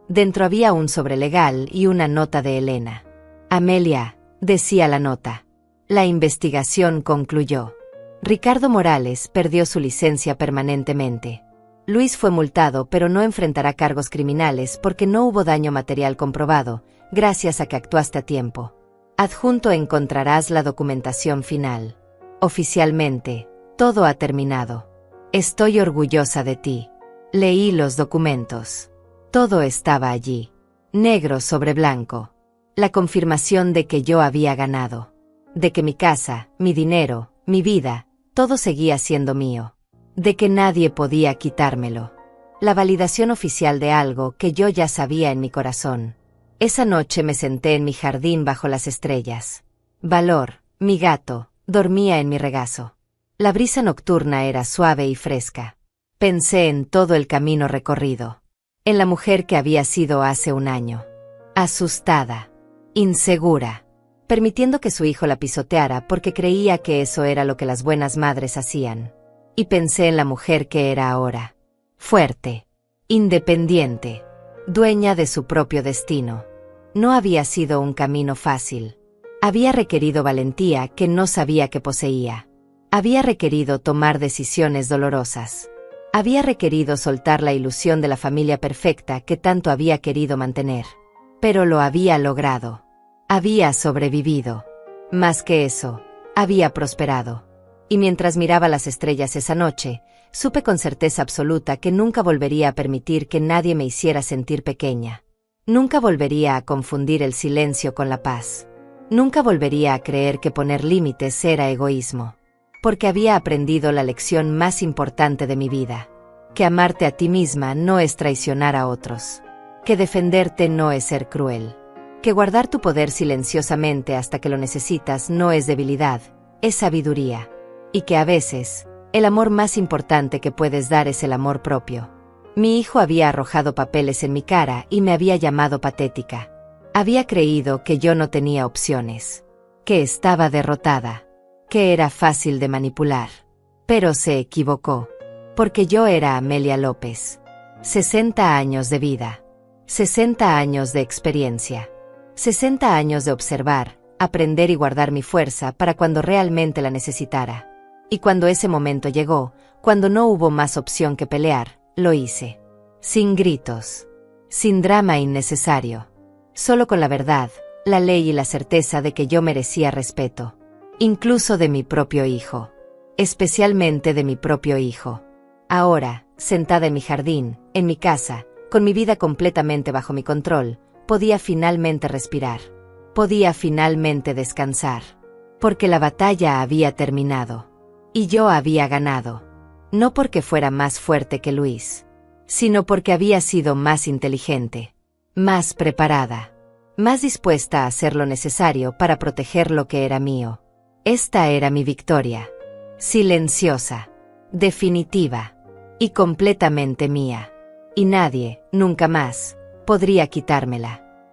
Dentro había un sobre legal y una nota de Elena. Amelia, decía la nota. La investigación concluyó. Ricardo Morales perdió su licencia permanentemente. Luis fue multado pero no enfrentará cargos criminales porque no hubo daño material comprobado, gracias a que actuaste a tiempo. Adjunto encontrarás la documentación final. Oficialmente, todo ha terminado. Estoy orgullosa de ti. Leí los documentos. Todo estaba allí. Negro sobre blanco. La confirmación de que yo había ganado. De que mi casa, mi dinero, mi vida, todo seguía siendo mío. De que nadie podía quitármelo. La validación oficial de algo que yo ya sabía en mi corazón. Esa noche me senté en mi jardín bajo las estrellas. Valor, mi gato, dormía en mi regazo. La brisa nocturna era suave y fresca. Pensé en todo el camino recorrido. En la mujer que había sido hace un año. Asustada. Insegura. Permitiendo que su hijo la pisoteara porque creía que eso era lo que las buenas madres hacían. Y pensé en la mujer que era ahora. Fuerte. Independiente. Dueña de su propio destino. No había sido un camino fácil. Había requerido valentía que no sabía que poseía. Había requerido tomar decisiones dolorosas. Había requerido soltar la ilusión de la familia perfecta que tanto había querido mantener. Pero lo había logrado. Había sobrevivido. Más que eso, había prosperado. Y mientras miraba las estrellas esa noche, supe con certeza absoluta que nunca volvería a permitir que nadie me hiciera sentir pequeña. Nunca volvería a confundir el silencio con la paz. Nunca volvería a creer que poner límites era egoísmo. Porque había aprendido la lección más importante de mi vida. Que amarte a ti misma no es traicionar a otros. Que defenderte no es ser cruel. Que guardar tu poder silenciosamente hasta que lo necesitas no es debilidad, es sabiduría. Y que a veces, el amor más importante que puedes dar es el amor propio. Mi hijo había arrojado papeles en mi cara y me había llamado patética. Había creído que yo no tenía opciones. Que estaba derrotada. Que era fácil de manipular. Pero se equivocó. Porque yo era Amelia López. 60 años de vida. 60 años de experiencia. 60 años de observar, aprender y guardar mi fuerza para cuando realmente la necesitara. Y cuando ese momento llegó, cuando no hubo más opción que pelear, lo hice. Sin gritos. Sin drama innecesario. Solo con la verdad, la ley y la certeza de que yo merecía respeto. Incluso de mi propio hijo. Especialmente de mi propio hijo. Ahora, sentada en mi jardín, en mi casa, con mi vida completamente bajo mi control, podía finalmente respirar. Podía finalmente descansar. Porque la batalla había terminado. Y yo había ganado. No porque fuera más fuerte que Luis, sino porque había sido más inteligente, más preparada, más dispuesta a hacer lo necesario para proteger lo que era mío. Esta era mi victoria. Silenciosa, definitiva y completamente mía. Y nadie, nunca más, podría quitármela.